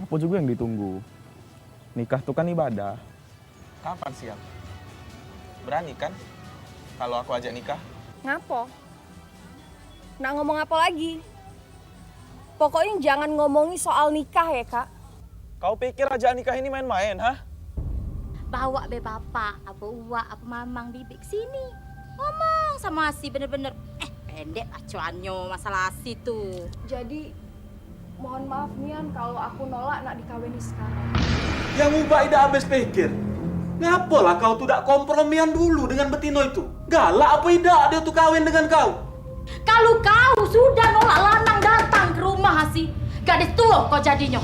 Apa juga yang ditunggu? Nikah tuh kan ibadah. Kapan siap? Berani kan kalau aku ajak nikah? Ngapo? Nak ngomong apa lagi? Pokoknya jangan ngomongi soal nikah ya, Kak. Kau pikir ajak nikah ini main-main, hah? Bawa be bapak, apa uak, apa mamang bibik sini. Ngomong sama si bener-bener. Pendek acuannya masalah si tuh. Jadi mohon maaf Nian kalau aku nolak nak dikawini sekarang. Yang ubah tidak habis pikir. Ngapalah kau tuh tak kompromian dulu dengan betino itu? Galak apa tidak dia tuh kawin dengan kau? Kalau kau sudah nolak lanang datang ke rumah sih, gadis tua kau jadinya.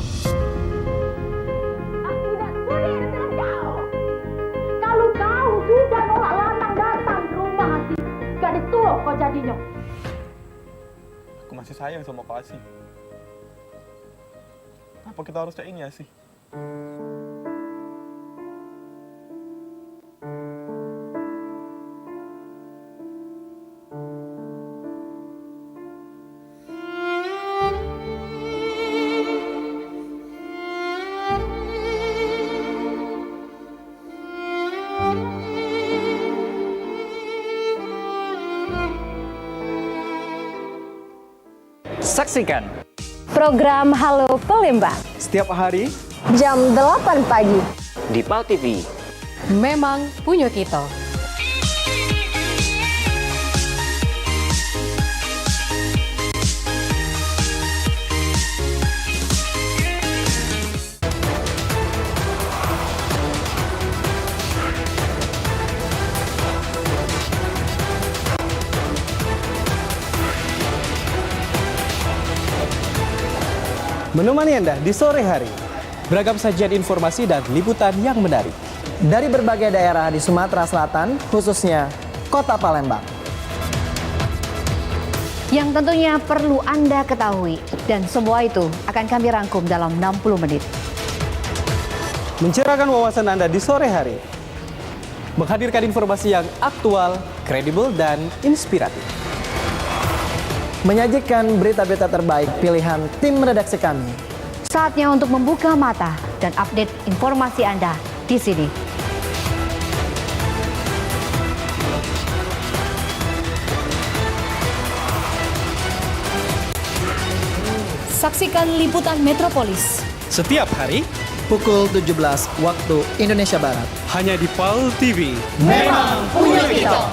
Kalau kau sudah nolak lanang datang ke rumah sih, gadis tua kau jadinya. Aku masih sayang sama kau Asi. Apa kita harus kayak ini Asi? Saksikan program Halo Palembang setiap hari jam 8 pagi di PAL TV. Memang punya kita. Menemani Anda di sore hari. Beragam sajian informasi dan liputan yang menarik. Dari berbagai daerah di Sumatera Selatan, khususnya Kota Palembang. Yang tentunya perlu Anda ketahui. Dan semua itu akan kami rangkum dalam 60 menit. Mencerahkan wawasan Anda di sore hari. Menghadirkan informasi yang aktual, kredibel, dan inspiratif. Menyajikan berita-berita terbaik pilihan tim redaksi kami. Saatnya untuk membuka mata dan update informasi Anda di sini. Saksikan liputan Metropolis setiap hari pukul 17 waktu Indonesia Barat. hanya di PAL TV. Memang punya kita.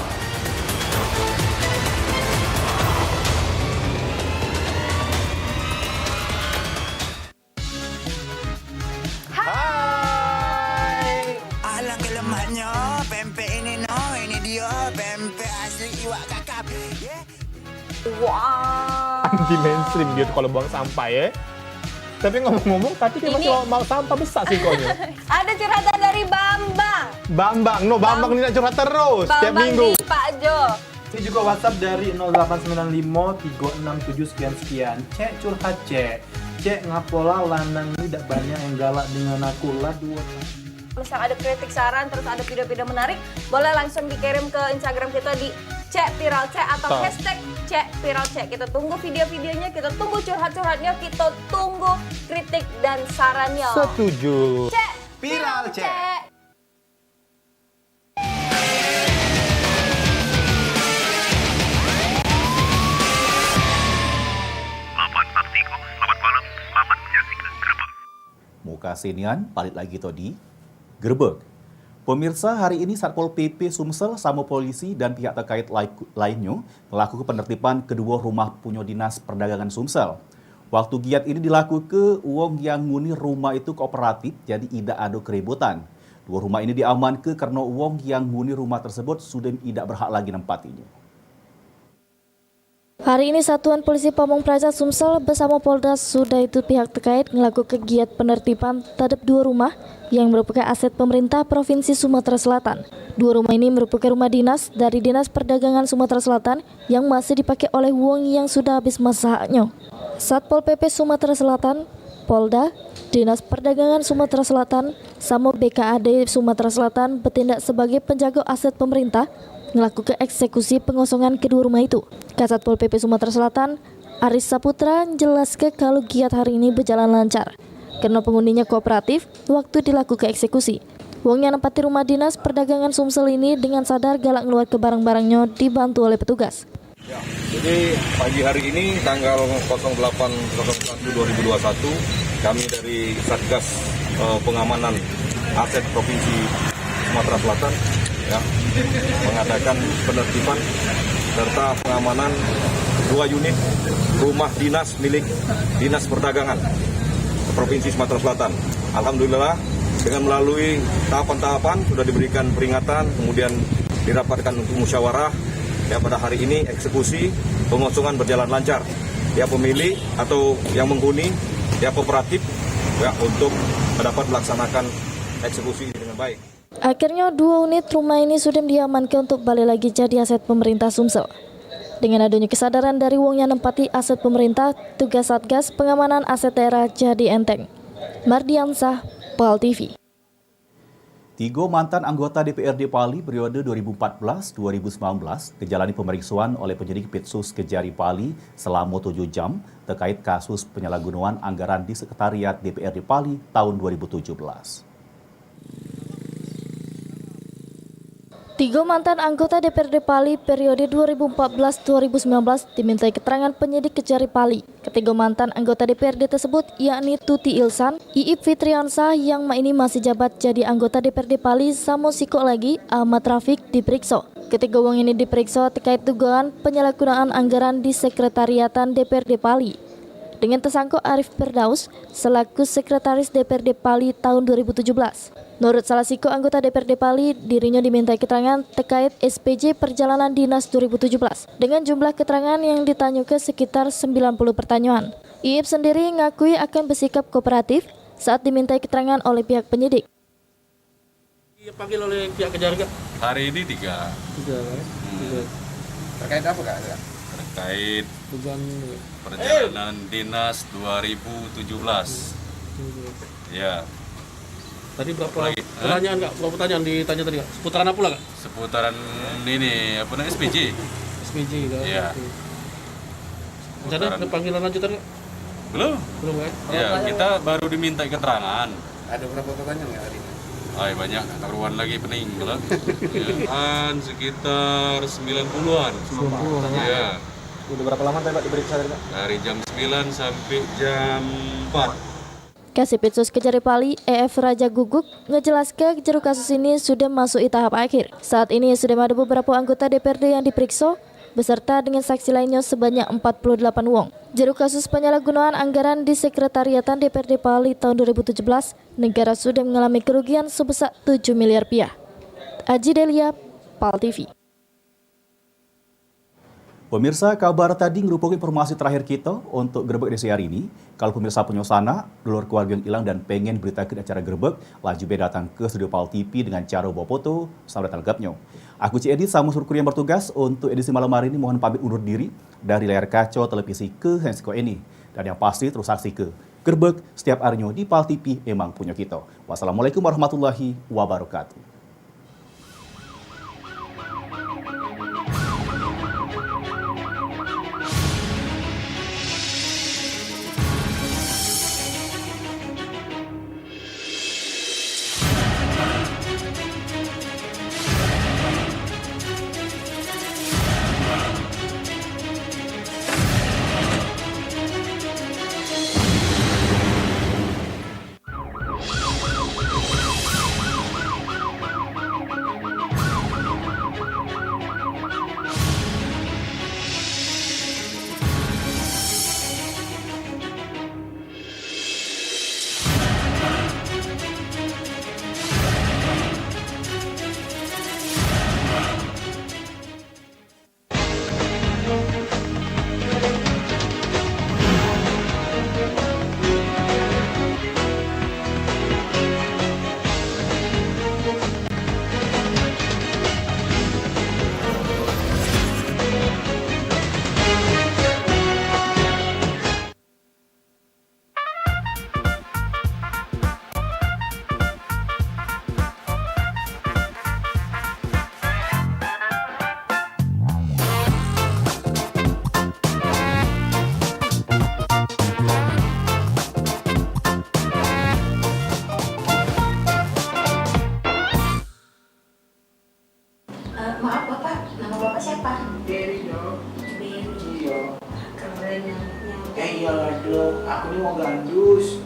Alang kelematnya, pempek ini no, ini dia pempek asli iwak kakap. Wow. Anti mainstream dia tuh kalau buang sampah ya. Tapi ngomong-ngomong tadi dia masih mau sampah besar sih konya. Ada curhatan dari Bambang. Bambang ini nak curhat terus tiap minggu. Di Pak Jo. Ini juga WhatsApp dari 0895 367 sekian. Cek curhat cek. Cek ngapola lanang ini tidak banyak yang galak dengan aku lah dua. Misal ada kritik saran terus ada video-video menarik, boleh langsung dikirim ke Instagram kita di Cek Viral Cek atau hashtag Cek Viral Cek. Kita tunggu video-videonya, kita tunggu curhat-curhatnya, kita tunggu kritik dan sarannya. Setuju. Cek Viral Cek. Selamat malam, selamat menyaksikan Gerbek. Muka sinian, balik lagi tadi. Gerbek. Pemirsa, hari ini Satpol PP Sumsel sama polisi dan pihak terkait lainnya melakukan penertiban kedua rumah punya dinas perdagangan Sumsel. Waktu giat ini dilakukan, uang yang nguni rumah itu kooperatif, jadi tidak ada keributan. Dua rumah ini diamankan karena uang yang nguni rumah tersebut sudah tidak berhak lagi nempatinya. Hari ini Satuan Polisi Pamong Praja Sumsel bersama Polda sudah itu pihak terkait melakukan kegiatan penertiban terhadap dua rumah yang merupakan aset pemerintah Provinsi Sumatera Selatan. Dua rumah ini merupakan rumah dinas dari Dinas Perdagangan Sumatera Selatan yang masih dipakai oleh wong yang sudah habis masa haknya. Satpol PP Sumatera Selatan, Polda, Dinas Perdagangan Sumatera Selatan, sama BKAD Sumatera Selatan bertindak sebagai penjaga aset pemerintah melakukan eksekusi pengosongan kedua rumah itu. Kasatpol PP Sumatera Selatan, Aris Saputra menjelaskan kalau giat hari ini berjalan lancar karena penghuninya kooperatif waktu dilakukan eksekusi. Wong yang nempati rumah dinas perdagangan Sumsel ini dengan sadar galak keluar ke barang-barangnya dibantu oleh petugas. Ya, jadi pagi hari ini tanggal 08/01/2021 kami dari Satgas Pengamanan Aset Provinsi Sumatera Selatan ya, mengadakan penertiban serta pengamanan 2 unit rumah dinas milik Dinas Perdagangan Provinsi Sumatera Selatan. Alhamdulillah dengan melalui tahapan-tahapan sudah diberikan peringatan, kemudian dirapatkan untuk musyawarah. Ya, pada hari ini eksekusi pengosongan berjalan lancar. Ya, pemilik atau yang menghuni ya kooperatif ya untuk dapat melaksanakan eksekusi dengan baik. Akhirnya 2 unit rumah ini sudah diamankan untuk balik lagi jadi aset pemerintah Sumsel. Dengan adanya kesadaran dari wong yang nempati aset pemerintah, tugas Satgas Pengamanan Aset Daerah jadi enteng. Mardiansah, PAL TV. 3 mantan anggota DPRD Pali periode 2014-2019 dijalani pemeriksaan oleh penyidik Pitsus Kejari Pali selama 7 jam terkait kasus penyalahgunaan anggaran di Sekretariat DPRD Pali tahun 2017. 3 mantan anggota DPRD Pali periode 2014-2019 dimintai keterangan penyidik Kejari Pali. Ketiga mantan anggota DPRD tersebut yakni Tuti Ilsan, Iip Fitriansah yang ini masih jabat jadi anggota DPRD Pali sama siko lagi Ahmad Rafiq diperiksa. Ketiga wong ini diperiksa terkait dugaan penyalahgunaan anggaran di Sekretariatan DPRD Pali. Dengan tersangka Arif Firdaus selaku Sekretaris DPRD Pali tahun 2017. Menurut salah satu anggota DPRD Pali, dirinya dimintai keterangan terkait SPJ Perjalanan Dinas 2017 dengan jumlah keterangan yang ditanyakan sekitar 90 pertanyaan. Iip sendiri ngakui akan bersikap kooperatif saat dimintai keterangan oleh pihak penyidik. Dipanggil oleh pihak Kejari Kak? Hari ini 3. Terkait apa Kak? Terkait perjalanan dinas 2017. Ya. Tadi berapa pertanyaan Kak? Berapa pertanyaan ditanya tadi Kak? Seputaran apa lah Kak? Seputaran ini apa namanya SPJ. SPJ Kak. Iya. Rencana ada panggilan lanjutan Kak? Belum. Belum Kak? Ya, kita baru diminta keterangan. Ada berapa pertanyaan ya hari ini? Banyak, karuan lagi pening lah. Ya, sekitar 90-an. 90. Ya. Udah berapa lama tadi Pak diperiksa tadi Pak? Dari jam 9 sampai jam 4. Kasipitsus Kejari Pali, EF Raja Guguk, ngejelaskan jero kasus ini sudah masuk tahap akhir. Saat ini sudah ada beberapa anggota DPRD yang diperiksa, beserta dengan saksi lainnya sebanyak 48 wong. Jero kasus penyalahgunaan anggaran di Sekretariatan DPRD Pali tahun 2017, negara sudah mengalami kerugian sebesar 7 miliar rupiah. Aji Delia, Pal TV. Pemirsa, kabar tadi merupakan informasi terakhir kita untuk Gerbek edisi hari ini. Kalau pemirsa punya sana, dulur keluarga yang hilang dan pengen beritakan acara Gerbek, laju datang ke studio Pal TV dengan cara bawa foto, sama datang lengkapnya. Aku Cik Edi sama seluruh kru yang bertugas untuk edisi malam hari ini mohon pamit undur diri dari layar kaca televisi ke Hensiko ini. Dan yang pasti terus saksi ke Gerbek setiap harinya di Pal TV emang punya kita. Wassalamualaikum warahmatullahi wabarakatuh. Maaf Bapak, nama Bapak siapa? Beri dong. Beri. Iya. Keren namanya. Ya iyalah dok, aku ini mau gandus.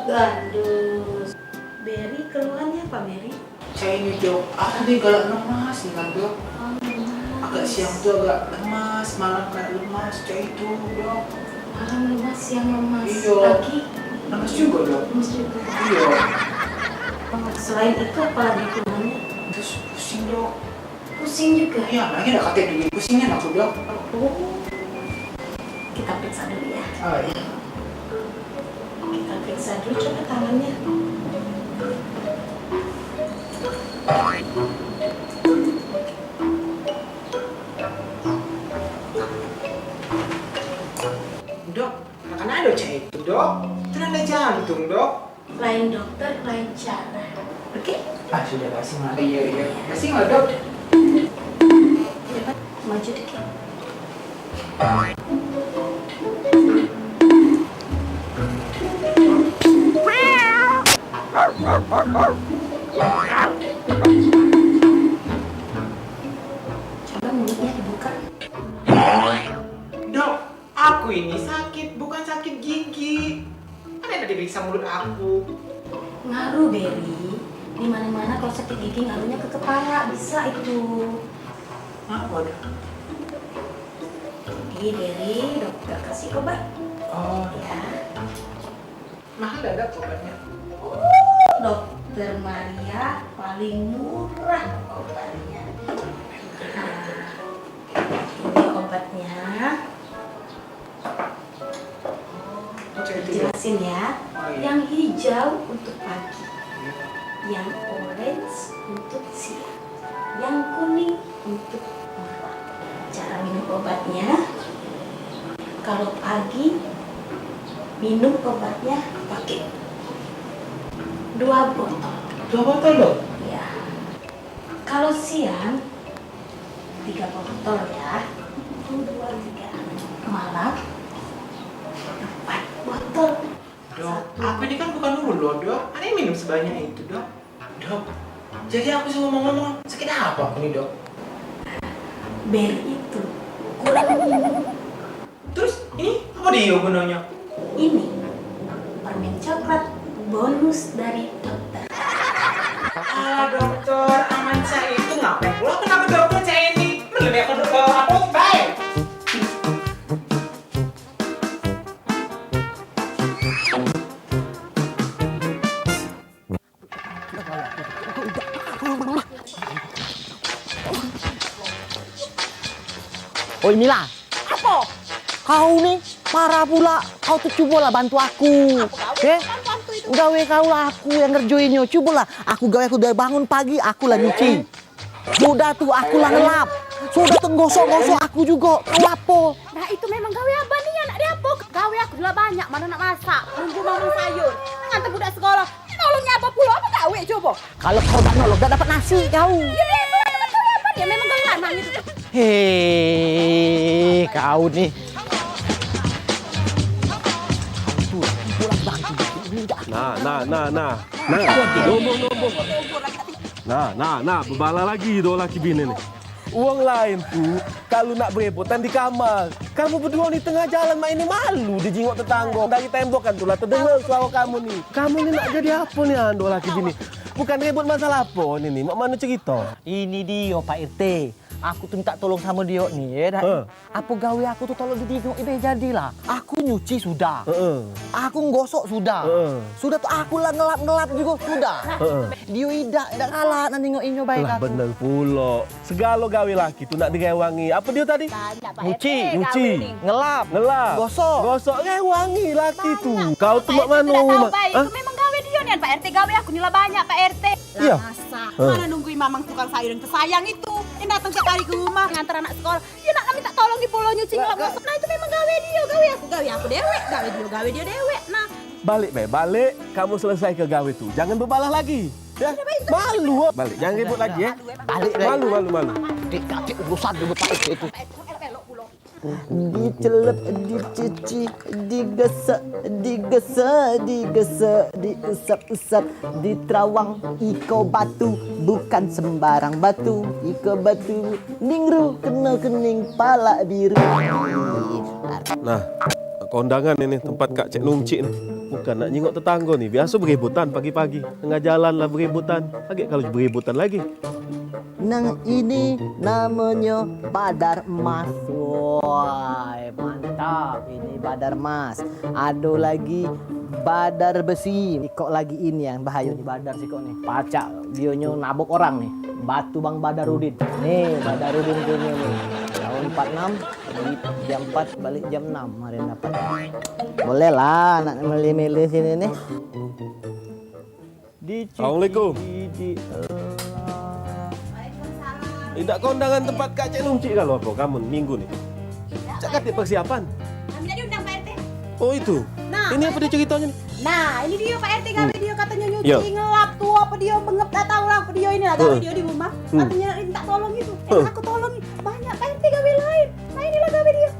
Gandus. Beri keluhannya apa Beri? Saya ini dok, aku nih galak lemas nih kan dok. Agak siang tuh agak lemas, malam kayak lemas, kayak itu dok. Malam lemas, siang lemas. Iya. Pagi? Lemas juga dok. Lemas juga. Iya. Selain itu apa lagi keluhannya? Terus pusing dok. Pusing juga? Iya, lagi ada katanya dulu pusingnya aku dok. Kita periksa dulu ya. Oh iya. Kita periksa dulu, coba tangannya. Dok, kan ada cek itu dok. Tanda jantung dok. Lain dokter, lain cara. Oke? Ah sudah kasih mana? Iya iya. Kasih nggak dok? Cepat maju dikit. Coba mulutnya dibuka. Dok, aku ini sakit, bukan sakit gigi. Ada diperiksa mulut aku. Ngaruh Beri. Di mana-mana kalau sakit gigi ngaruhnya ke kepala, bisa itu. Apa dok? Ini Beri, dokter kasih obat. Oh ya. Mahal ada obatnya? Dokter Maria paling murah obatnya. Nah, ini obatnya. Jelasin ya. Yang hijau untuk pagi, yang orange untuk siang, yang kuning untuk malam. Cara minum obatnya, kalau pagi minum obatnya pakai 2 botol. 2 botol loh? Ya. Kalau siang 3 botol ya. 2, 3. Malam 4 botol. Dok, aku ini kan bukan dulu dok. Aneh minum sebanyak itu dok. Dok, jadi aku sih ngomong-ngomong sakit apa aku nih dok? Beri itu Terus ini apa dia gunanya? Ini permen coklat bonus dari dokter. Ah, dokter Amansyah itu ngapain pula kenapa dokter saya ini? Lebih aku ke apotek. Oi Mila, Apa? kau nih parah pula. Kau tuh cobalah bantu aku. Gawe kau lah aku yang ngerjoinnya. Cobalah aku gawe, aku udah bangun pagi, aku lah nyuci. Sudah tuh aku lah ngelap. Sudah tuh gosok-gosok aku juga. Kau apa? Nah itu memang gawe apa nih anak dia apa? Gawe aku dulu banyak, mana nak masak, nunggu mamang sayur. Ngantar budak sekolah, nolongnya apa pula? Apa gawe coba? Kalau kau tak nolong, gak dapat nasi kau. Ya memang gawe apa dia? Memang gawe lama gitu. Hei, kau nih. Nah, berbala lagi dua laki bini nih. Uang lain tuh kalau nak berebutan di kamar. Kamu berdua di tengah jalan main ini malu dijingok tetangga. Dari tembok kan tuh lah terdengar suara kamu nih. Kamu nih nak jadi apa nih dua laki bini? Bukan ribut masalah apa nih, mak mana cerita? Ini dia Pak RT. Aku tuh minta tolong sama dia nih ya. Apa gawe aku tuh tolong didigok ibe jadilah. Aku nyuci sudah. Aku ngosok sudah. Sudah tuh aku lah ngelap juga sudah. Dia tidak kalah nanti ngoinyo baik lah aku. bener pula. Segala gawe laki tuh nak direwangi. Apa dia tadi? Nyuci, ngelap, gosok rewangi laki tuh. Kau tuh mak manu? Itu memang gawe dia nih Pak RT, gawe aku nyela banyak Pak RT. Iya. Masa? Mana nungguin mamang tukang sayur yang tersayang itu. Yang datang tiap hari ke rumah ngantar anak sekolah. Dia nak minta tolong di pulau nyuci ngelap gosok. Nah itu memang gawe dia, gawe aku dewek, gawe dia dewek. Nah, Balik. Kamu selesai ke gawe tuh. Jangan berbalah lagi. Ya, malu. Balik, jangan ribut lagi ya. Balik. Malu. Dik urusan dulu Pak RT itu. Dicelup, dicuci, digesek, diusap-usap, diterawang iko batu, bukan sembarang batu, iko batu, ningru, kena kening, pala biru. Nah, kondangan ini tempat Kak Cek Nungcik nih. Bukan nak nyingok tetangga nih. Biasa beributan pagi-pagi. Tengah jalan lah beributan. Lagi kalau beributan lagi. Nang ini namanya badar emas. Wah, mantap. Ini badar emas. Ada lagi badar besi. Kok lagi ini yang bahaya nih badar sih kok nih. Pacak dionyo nabok orang nih. Batu Bang Badarudin. Nih, Badarudin punya nih. Tahun 46, beli jam 4, balik jam 6 kemarin dapat. Boleh lah anak milih-milih sini nih. Assalamualaikum. Tidak kondangan tempat Kak Cek Nungcik kalau apa kamu minggu nih. Cak kati persiapan. kami tadi undang Pak RT. Oh itu. Nah, ini apa dia ceritanya nih? Nah, ini dia Pak RT gawe dia katanya nyuci ngelap tuh apa dia bengep dah tahu lah apa dia ini lah gawe dia di rumah. Katanya minta tolong itu. Aku tolong banyak Pak RT gawe lain. Nah inilah gawe dia.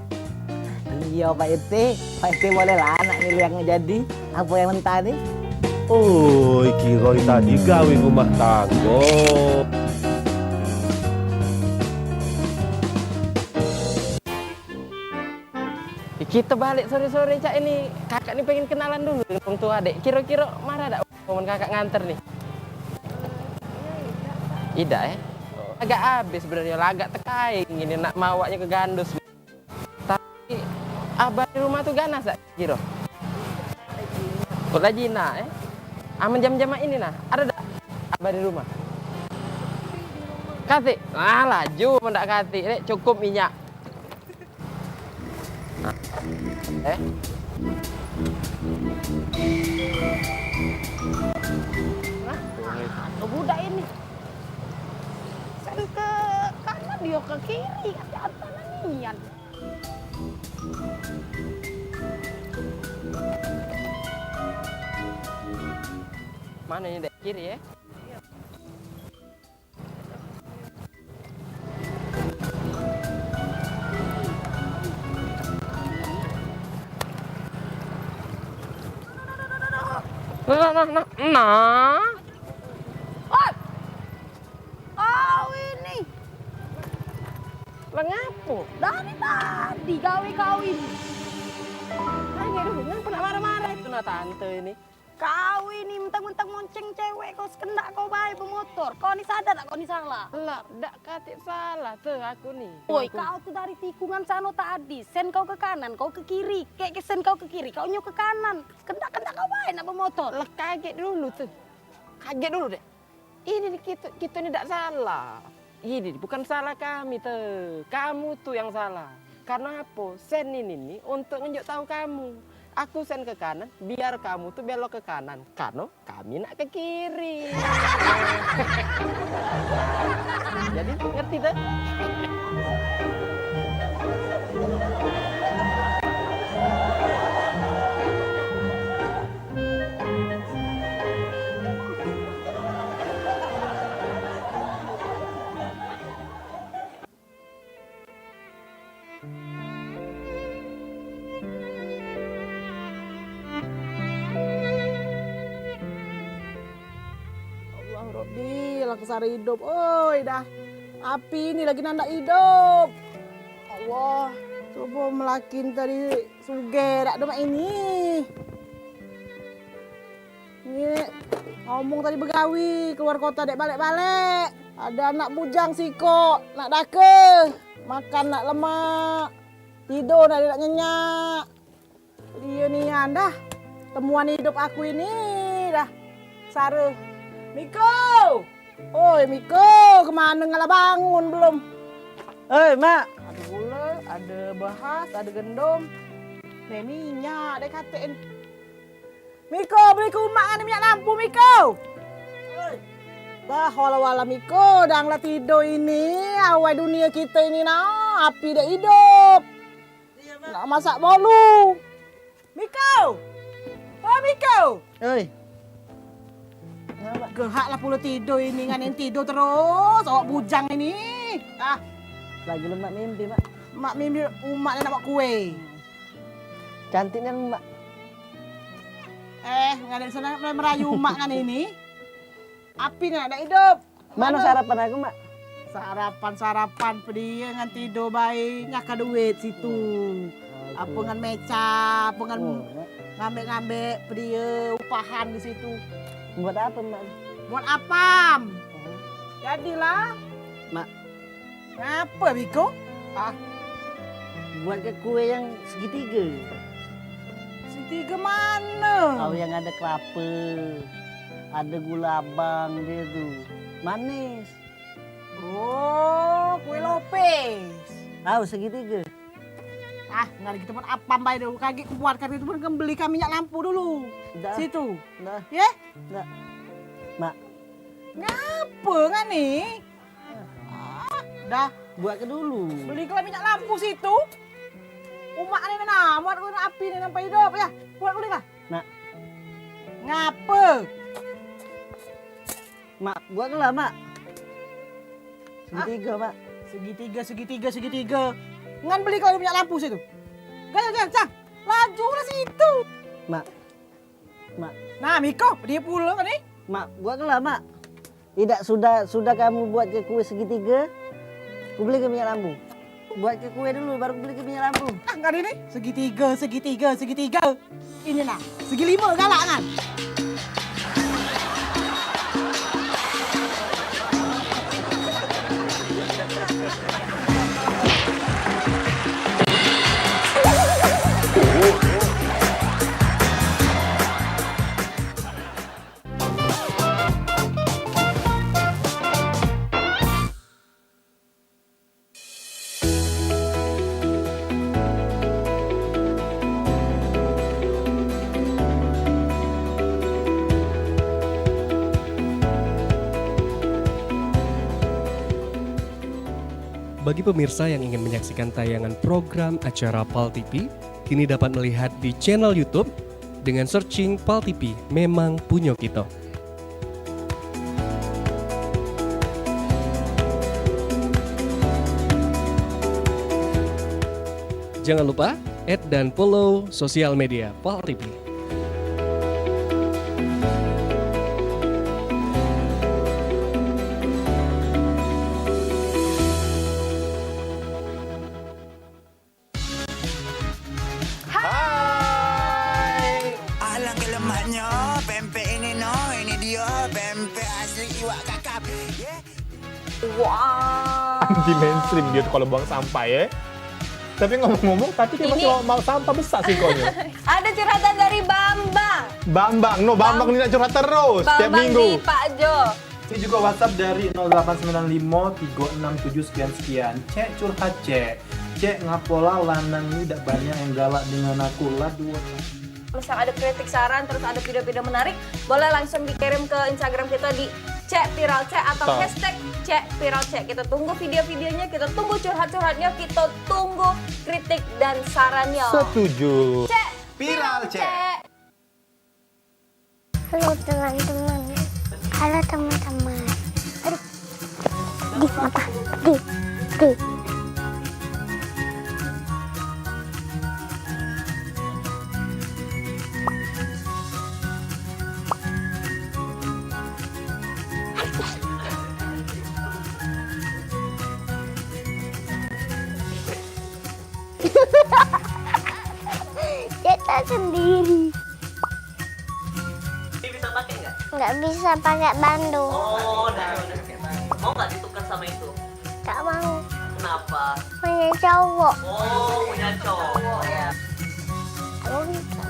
Iya Pak RT. Pak RT boleh lah anak milih yang jadi. Apa yang mentah nih? Oh, kira tadi gawe rumah tangga. Kita balik sore-sore Cak ini. Kakak ini pengen kenalan dulu dengan orang tua adik. Kira-kira marah tak momen kakak nganter nih? Tidak ya? Agak habis sebenarnya, agak tekaing ini nak mawaknya ke Gandus. Tapi abah di rumah tuh ganas tak kira? Kok lagi nak ya? Aman jam-jam ini nah, ada tak abah di rumah? Kati? Ah laju mendak kati, ini cukup minyak. Nah, budak ini. Kan ke kanan dia ke kiri, hati-hati nian. Mana ini dek kiri ya? Nah. Oh ini. Lah ngapo? Dari tadi kawin. Ayo dulu, ngapa nak marah-marah itu nak tante ini? Kau ini mentang-mentang monceng cewek, kau sekendak kau baik pemotor. Kau ni sadar tak kau ni salah? Lah, dak katik salah tuh aku nih. Woi, kau tuh dari tikungan sano tadi, sen kau ke kanan, kau ke kiri. Kayak sen kau ke kiri, kau nyok ke kanan. Kendak-kendak kau baik nak pemotor. Lah kaget dulu tuh. Kaget dulu deh. Ini kita ini tidak salah. Ini bukan salah kami tuh. Kamu tuh yang salah. Karena apa? Sen ini nih untuk nunjuk tahu kamu. Aku sen ke kanan, biar kamu tuh belok ke kanan. Karena kami nak ke kiri. Jadi ngerti tuh? Robi, lah kesara hidup. Oi, dah. Api ini lagi nandak hidup. Allah, coba melakin tadi suge dak demak ini. Ini ngomong tadi begawi keluar kota dek balik-balik. Ada anak bujang siko, nak dake, makan nak lemak, tidur nak nyenyak. Dia nih anda temuan hidup aku ini dah. Sare. Miko! Oi Miko, kemana ngalah bangun belum? Mak. Ada gula, ada bahas, ada gendom. Nih minyak, dia katain. Miko, beli ke rumah minyak lampu Miko. Bah, wala-wala Miko, danglah tidur ini. Awal dunia kita ini nah, api dah hidup. Nak masak bolu. Miko! Oh Miko! Oi. Gehak lah pula tidur ini, nganin tidur terus. Awak bujang ini. Ah. Lagi lemak mimpi, Mak. Mak mimpi umat nak buat kue. Cantiknya Mak. Nganin sana merayu umat kan ini. Api nak ada hidup. Mana sarapan aku, Mak? Sarapan dia ngan tidur baik, nyaka duit situ. Apa ngan meca, apa ngan ngambek-ngambek dia upahan di situ. Buat apa, Mak? Buat apam. Jadilah. Mak. Apa, Biko? Ah. Buat ke kue yang segitiga. Segitiga mana? Oh, yang ada kelapa. Ada gula abang dia tuh. Manis. Oh, kue lopes. Tahu segitiga. Ah, nggak gitu pun apam baik dulu. Kaki kuat kan itu pun beli minyak lampu dulu. Dah. Situ. Dah. Ya? Dah. Mak. Ngapa kan nih? Dah. Buat ke dulu. Beli minyak lampu situ. Umak ini nah, buat api ini sampai hidup ya. Buat beli kah? Nak. Ngapa? Mak, buat ke lah, Mak. Segitiga, Mak. Segitiga. Ngan beli kalau minyak lampu situ. Gaya, cang. Laju lah situ. Mak. Nah, Miko, dia pula kan nih. Mak, buat ke lah, Mak. Tidak, sudah kamu buat ke kue segitiga. Aku beli ke minyak lampu. Buat ke kue dulu, baru beli ke minyak lampu. Ah, enggak ini. Segitiga. Ini nah, segi 5 galak kan. Bagi pemirsa yang ingin menyaksikan tayangan program acara PAL TV, kini dapat melihat di channel YouTube dengan searching PAL TV Memang Punyo Kita. Jangan lupa add dan follow sosial media PAL TV. pempek ini no, ini dia pempek asli iwak kakap. Wah. Anti mainstream dia tuh kalau buang sampah ya. Tapi ngomong-ngomong, tapi dia masih mau sampah besar sih konya. Ada curhatan dari Bambang. Bambang ini nak curhat terus tiap Bambang minggu. di Pak Jo. Ini juga WhatsApp dari 0895 367 sekian. Cek curhat cek. Cek ngapola lanang ini tidak banyak yang galak dengan aku lah dua. Misal ada kritik saran terus ada video-video menarik, boleh langsung dikirim ke Instagram kita di @viralcek atau hashtag #viralcek. Kita tunggu video-videonya, kita tunggu curhat-curhatnya, kita tunggu kritik dan sarannya. Setuju. #viralcek. Halo teman-teman. Halo teman-teman. Aduh. Di apa? Di. Kita sendiri. Ini bisa pakai nggak? Nggak bisa pakai bandu. Oh, udah pakai bandu. Mau nggak ditukar sama itu? Nggak mau. Kenapa? Punya cowok. Oh, punya cowok ya. Aku bisa.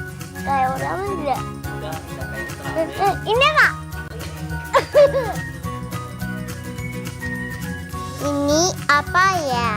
Kayak orang enggak. Udah kayak Ini Kak. Ini apa ya?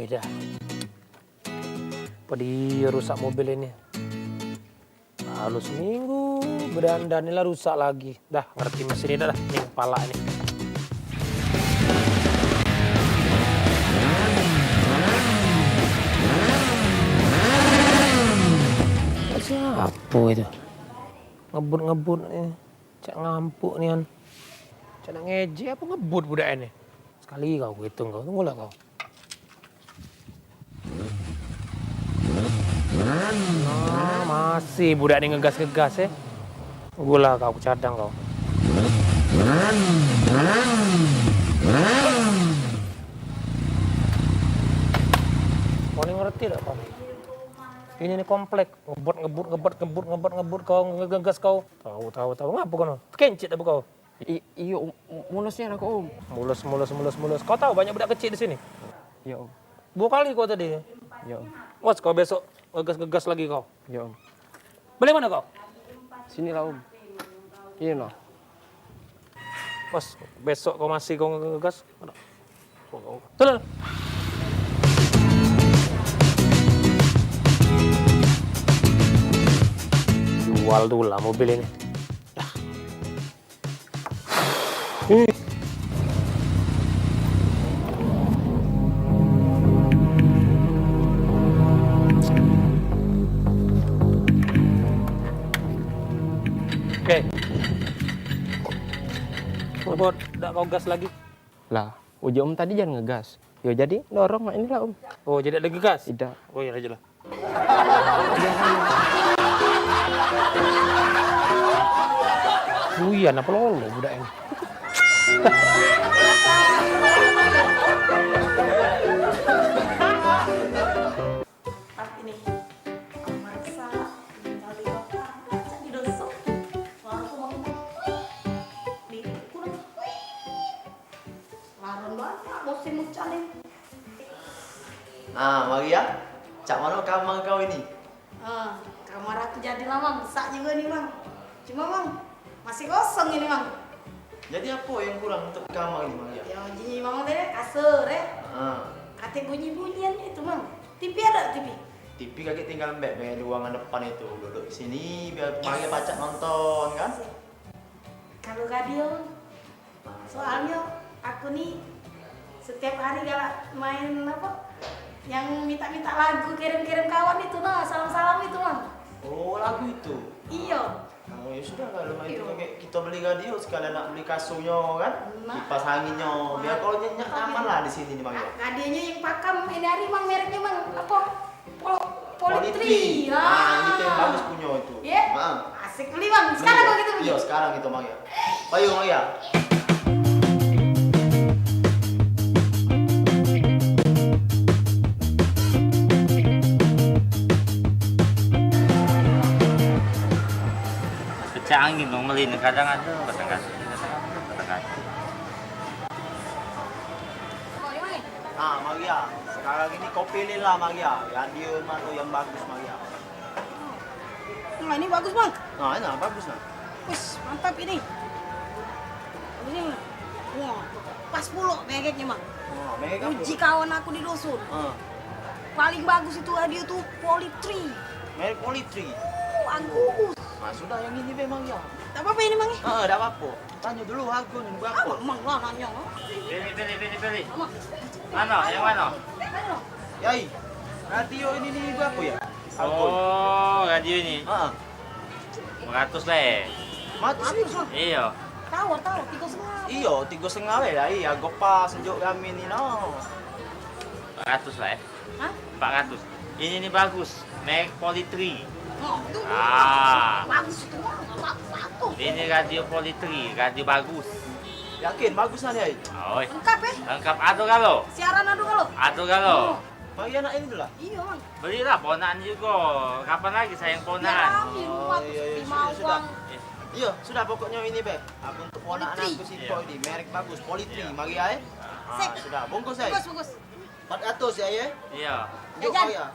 Dah. Apa dia rusak mobil ini? Lalu seminggu berdandan rusak lagi. Dah ngerti mesin ini dah. Ini kepala ini. Siapa itu? Ngebut-ngebut nih. Cak ngampuk nih kan. Cak nak ngeje apa ngebut budak ini? Sekali kau hitung kau. Tunggulah kau. Nah, masih budak ini ngegas-ngegas ya. Tunggulah kau cadang kau. Kau ini ngerti tak kau? Ini komplek, ngebut kau, ngegas kau. Tahu. Ngapa kau? Kencit apa kau? Iya, mulusnya aku om. Mulus. Kau tahu banyak budak kecil di sini? Iya om. 2 kali kau tadi. Iya om. Was kau besok ngegas lagi kau. Iya om. Balik mana kau? Sini lah om. Ini loh. Was besok kau masih kau ngegas. Tuh. Jual dulu lah mobil ini. Oke. Buat tak kau gas lagi? Lah, uji om tadi jangan ngegas. Yo jadi dorong ini lah om. Oh jadi ada gas? Tidak. Oh iya aja lah. Buyan apa lolo budak ini? Mari ya. Cak mana kamar kau ini? Kamar aku jadilah Mang, besar juga nih Mang. Cuma Mang, masih kosong ini Mang. Jadi apa yang kurang untuk kamar ini, Maria? Ya bunyi Mang deh, kasur Kata bunyi-bunyian itu Mang. TV ada TV? TV kakek tinggal mbak di ruangan depan itu. Duduk di sini biar Maria baca nonton kan? Kalau radio, soalnya aku nih setiap hari galak main apa? Yang minta-minta lagu, kirim-kirim kawan itu salam-salam itu Mang. Oh, lagu itu? Iya. Oh ya sudah kalau itu kakek kita beli radio sekalian nak beli kasurnya kan? Kipas anginnya. Biar kalau nyenyak nyaman lah di sini nih Mang ya. Radionya yang pakam ini hari Mang, mereknya Mang apa? Politri. Itu yang bagus punya itu. Iya. Asik beli Mang. Sekarang kok gitu beli. Iya, sekarang gitu Mang ya. Ayo Mang ya. Angin dong melin kadang ada kadang. Maria, sekarang ini kau pilih lah Maria, radio mana yang bagus Maria. Ini bagus Bang. Ini bagus nah. Wih, mantap ini. Ini, wah, pas puluh megeknya Bang. Uji kawan aku di dusun. Paling bagus itu radio tuh Politri. Merek Politri. Bagus. Nah sudah yang ini memang ya. Tak apa ini Bang? Tidak apa-apa. Tanya dulu harganya berapa? Mang lah nanya. Pilih. Mana? Yang mana? Yai, radio ini nih berapa ya? Oh, radio ini. 100 lah. 100? Iya. Tawar, 3,5. Iya, 3,5 lah. Iya, gopa sejuk kami ini no. 400 lah. Hah? 400. Ini nih bagus. Merek Politri. Bagus itu bagus. Ini radio Politri, radio bagus. Yakin bagus nih Yai? Oh. Lengkap ya? Lengkap ado kalau. Siaran ado kalau. Ado kalau. Bagi anak ini dulu lah. Iya Bang. Belilah ponaan juga. Kapan lagi sayang ponaan? Iya, sudah pokoknya ini Be. Aku untuk ponaan aku sih ini merek bagus Politri. Mari ya. Sudah bungkus ya. Bungkus. 400 ya ya? Iya. Yuk Maria.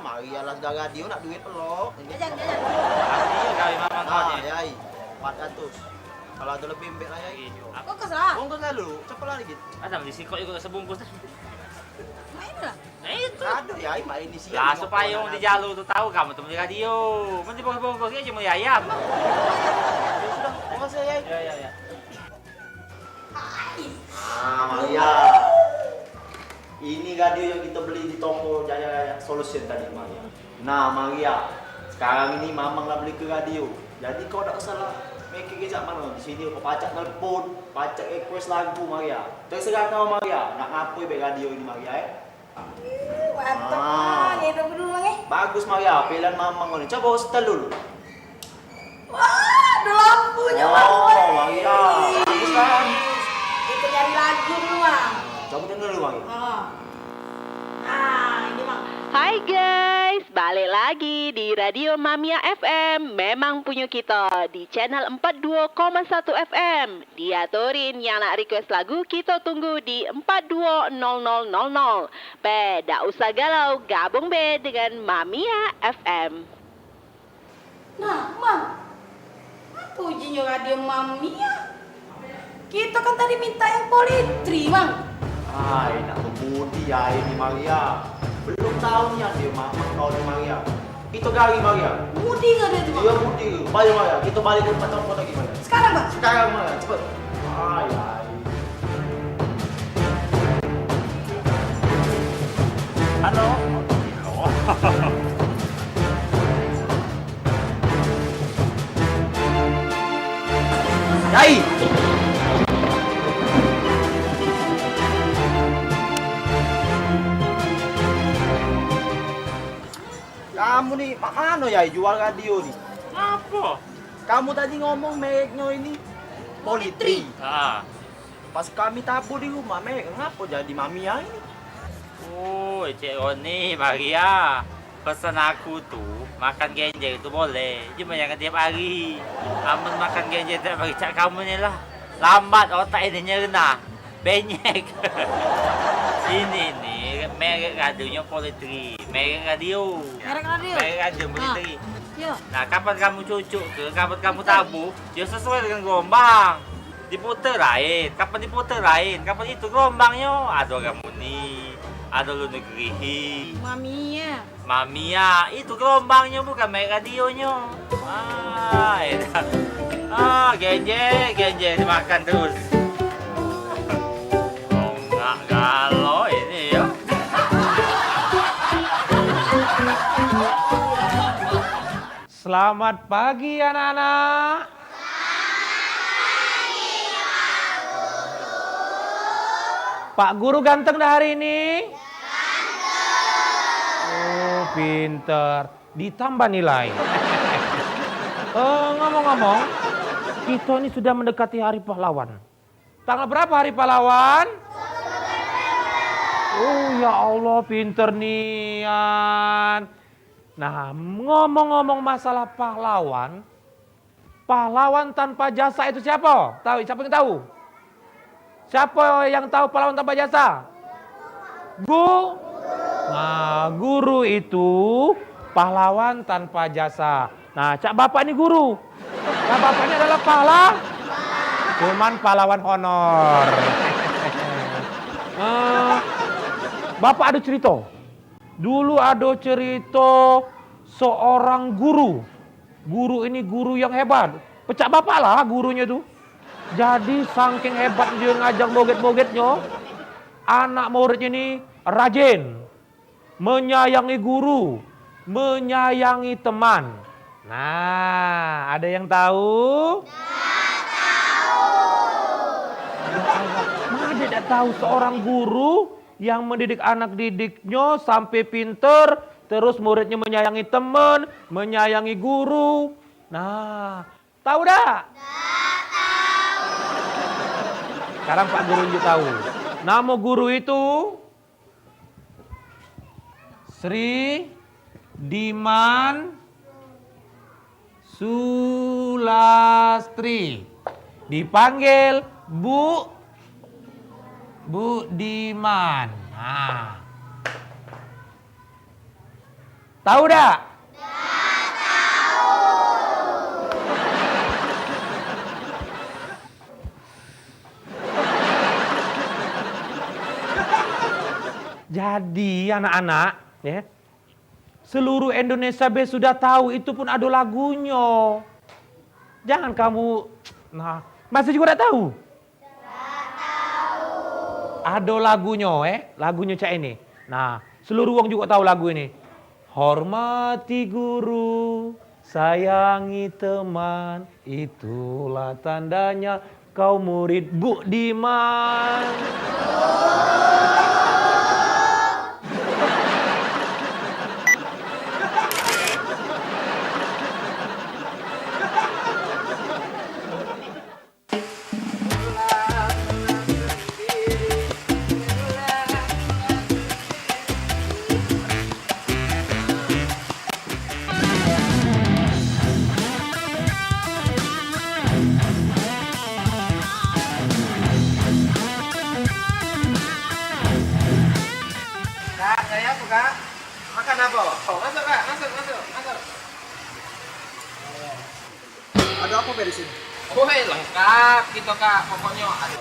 Mari lah segala radio nak duit lo. Jajan. Iya kali mamang kau ni. Yai. 400. Kalau ada lebih mbak lah Yai. Bungkus lah. Bungkus lah dulu. Cepat lah dikit. Ada di sikok juga sebungkus dah. Main lah. Itu. Ada Yai main di sini. Lah supaya yang di jalur tu tahu kamu tu beli radio. Mesti bungkus dia cuma ayam. Sudah. Makasih Yai. Ya. Maria. Ini radio yang kita beli di toko Jaya Solution tadi Maria. Nah Maria, sekarang ini Mamang lah beli ke radio. Jadi kau tak salah making kejap mana di sini kau pacak nelpon, pacak request lagu Maria. Terserah kau Maria, nak ngapoi be radio ini Maria Mantap. Ini dulu Bang Bagus Maria, pilihan Mamang ni. Coba setel dulu. Wah, ada lampunya Bang. Maria. Bagus kan? Kita nyari lagu dulu Bang. Coba denger dulu Maria. Ini Bang. Hai guys, balik lagi di Radio Mamia FM. Memang punya kita di channel 42,1 FM. Diaturin yang nak request lagu, kita tunggu di 420000. Beda usah galau, gabung be dengan Mamia FM. Nah, Mang. Apa ujinya radio Mamia? Kita kan tadi minta yang Politri, Mang. Nak kebudi ya ini Maria. Belum tahu nih dia Mamang kau ni Maria. Kita gari Maria. Mudi nggak dia tu Bang? Iya mudi. Balik Maria. Kita balik ke tempat tempat lagi Maria. Sekarang Bang? Sekarang Maria. Cepat. Halo. Yai. Kamu nih, mana ya jual radio nih? Apa? Kamu tadi ngomong mereknya ini Politri. Pas kami tabur di rumah, merek ngapa jadi Mamia ini? Oh, Cik Roni, Maria. Pesan aku tuh, makan genjer itu boleh. Cuma jangan tiap hari. Amun makan genjer tiap hari, cak kamu ni lah. Lambat otak ini nyerna. Benyek. Ini nih, merek radionya Poletri. Merek radio. Merek radio? Merek radio Poletri. Iya. Nah, kapan kamu cucuk ke, kapan kamu tabuh, dia sesuai dengan gelombang. Diputer lain, kapan diputer lain, kapan itu gelombangnya. Ada kamu nih, ada lu negeri. Mamia, itu gelombangnya bukan merek radionya. Genje dimakan terus. Oh, enggak galau ini ya. Selamat pagi anak-anak. Pak Guru ganteng dah hari ini? Oh, pinter. Ditambah nilai. Ngomong-ngomong, kita ini sudah mendekati Hari Pahlawan. Tanggal berapa Hari Pahlawan? Oh ya Allah, pinter nian. Nah, ngomong-ngomong masalah pahlawan, pahlawan tanpa jasa itu siapa? Tahu? Siapa yang tahu? Siapa yang tahu pahlawan tanpa jasa? Nah, guru itu pahlawan tanpa jasa. Nah, cak bapak ini guru. Nah, bapaknya adalah cuman pahlawan honor. Bapak ada cerita. Dulu ada cerita seorang guru. Guru ini guru yang hebat. Pecah bapak lah gurunya tuh. Jadi saking hebat dia ngajak boget-bogetnya, anak muridnya ini rajin, menyayangi guru, menyayangi teman. Nah, ada yang tahu? Mana tidak tahu seorang guru yang mendidik anak didiknya sampai pinter, terus muridnya menyayangi teman, menyayangi guru. Nah, tahu dah? Sekarang Pak Guru juga tahu. Nama guru itu Sri Diman Sulastri. Dipanggil Bu Diman. Nah. Tahu dah? Jadi anak-anak, ya, seluruh Indonesia sudah tahu, itu pun ada lagunya. Jangan kamu, nah, masih juga tidak tahu? Ada lagunya, lagunya cak ini. Nah, seluruh orang juga tahu lagu ini. Hormati guru, sayangi teman, itulah tandanya kau murid Bu Diman. Kak, makan apa? Oh, masuk Kak, masuk. Ada apa di sini? Woi, lengkap gitu Kak, pokoknya ada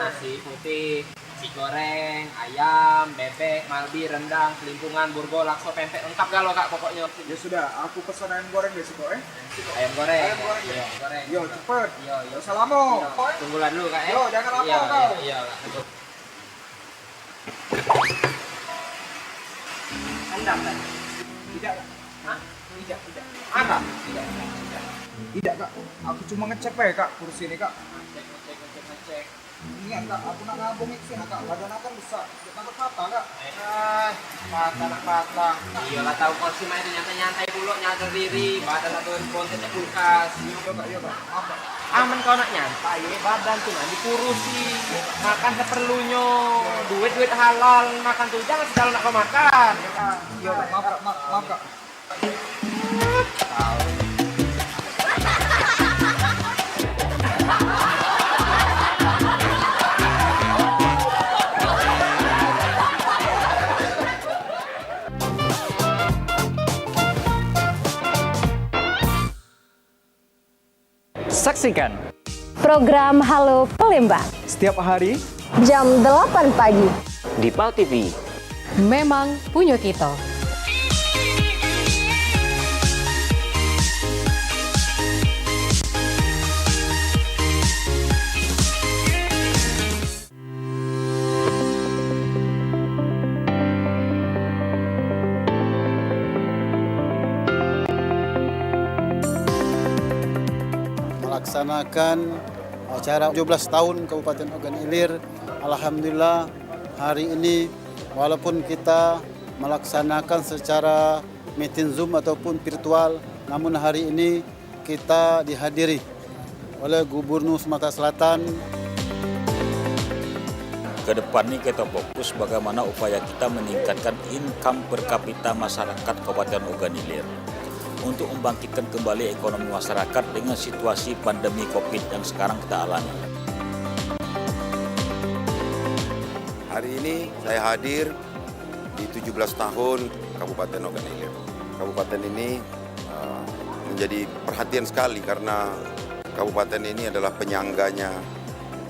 nasi putih, nasi goreng, ayam, bebek, malbi, rendang, kelimpungan, burgo, lakso, pempek, lengkap galau Kak pokoknya. Ya sudah, aku pesan ayam goreng deh situ, Ayam goreng. Ayam goreng. Iya, goreng. Yo, cepet. Yo. Assalamualaikum. Tunggulah dulu Kak, Yo, jangan lama kau. Iya, Kak. Anda kan? Tidak. Hah? Tidak. Anda? Tidak Kak. Aku cuma ngecek ya Kak kursi ini Kak. Ngecek. Ingat Kak, aku nak ngabung itu Kak. Badan aku besar. Takut patah Kak. Patah. Iyalah tahu kursi mah itu nyantai dulu, nyadar diri. Badan atau kontennya kulkas. Iya Kak. Apa? Aman kau nak nyantai, badan tuh nanti kurusi. Makan seperlunya. Duit halal, makan tuh jangan segala nak kau makan. Iya Kak, maaf Kak. Tahu. Saksikan program Halo Palembang setiap hari jam 8 pagi di PAL TV. Memang punya kita. Melaksanakan acara 17 tahun Kabupaten Ogan Ilir. Alhamdulillah hari ini walaupun kita melaksanakan secara meeting Zoom ataupun virtual, namun hari ini kita dihadiri oleh Gubernur Sumatera Selatan. Kedepan ini kita fokus bagaimana upaya kita meningkatkan income per kapita masyarakat Kabupaten Ogan Ilir untuk membangkitkan kembali ekonomi masyarakat dengan situasi pandemi COVID yang sekarang kita alami. Hari ini saya hadir di 17 tahun Kabupaten Ogan Ilir. Kabupaten ini menjadi perhatian sekali karena kabupaten ini adalah penyangganya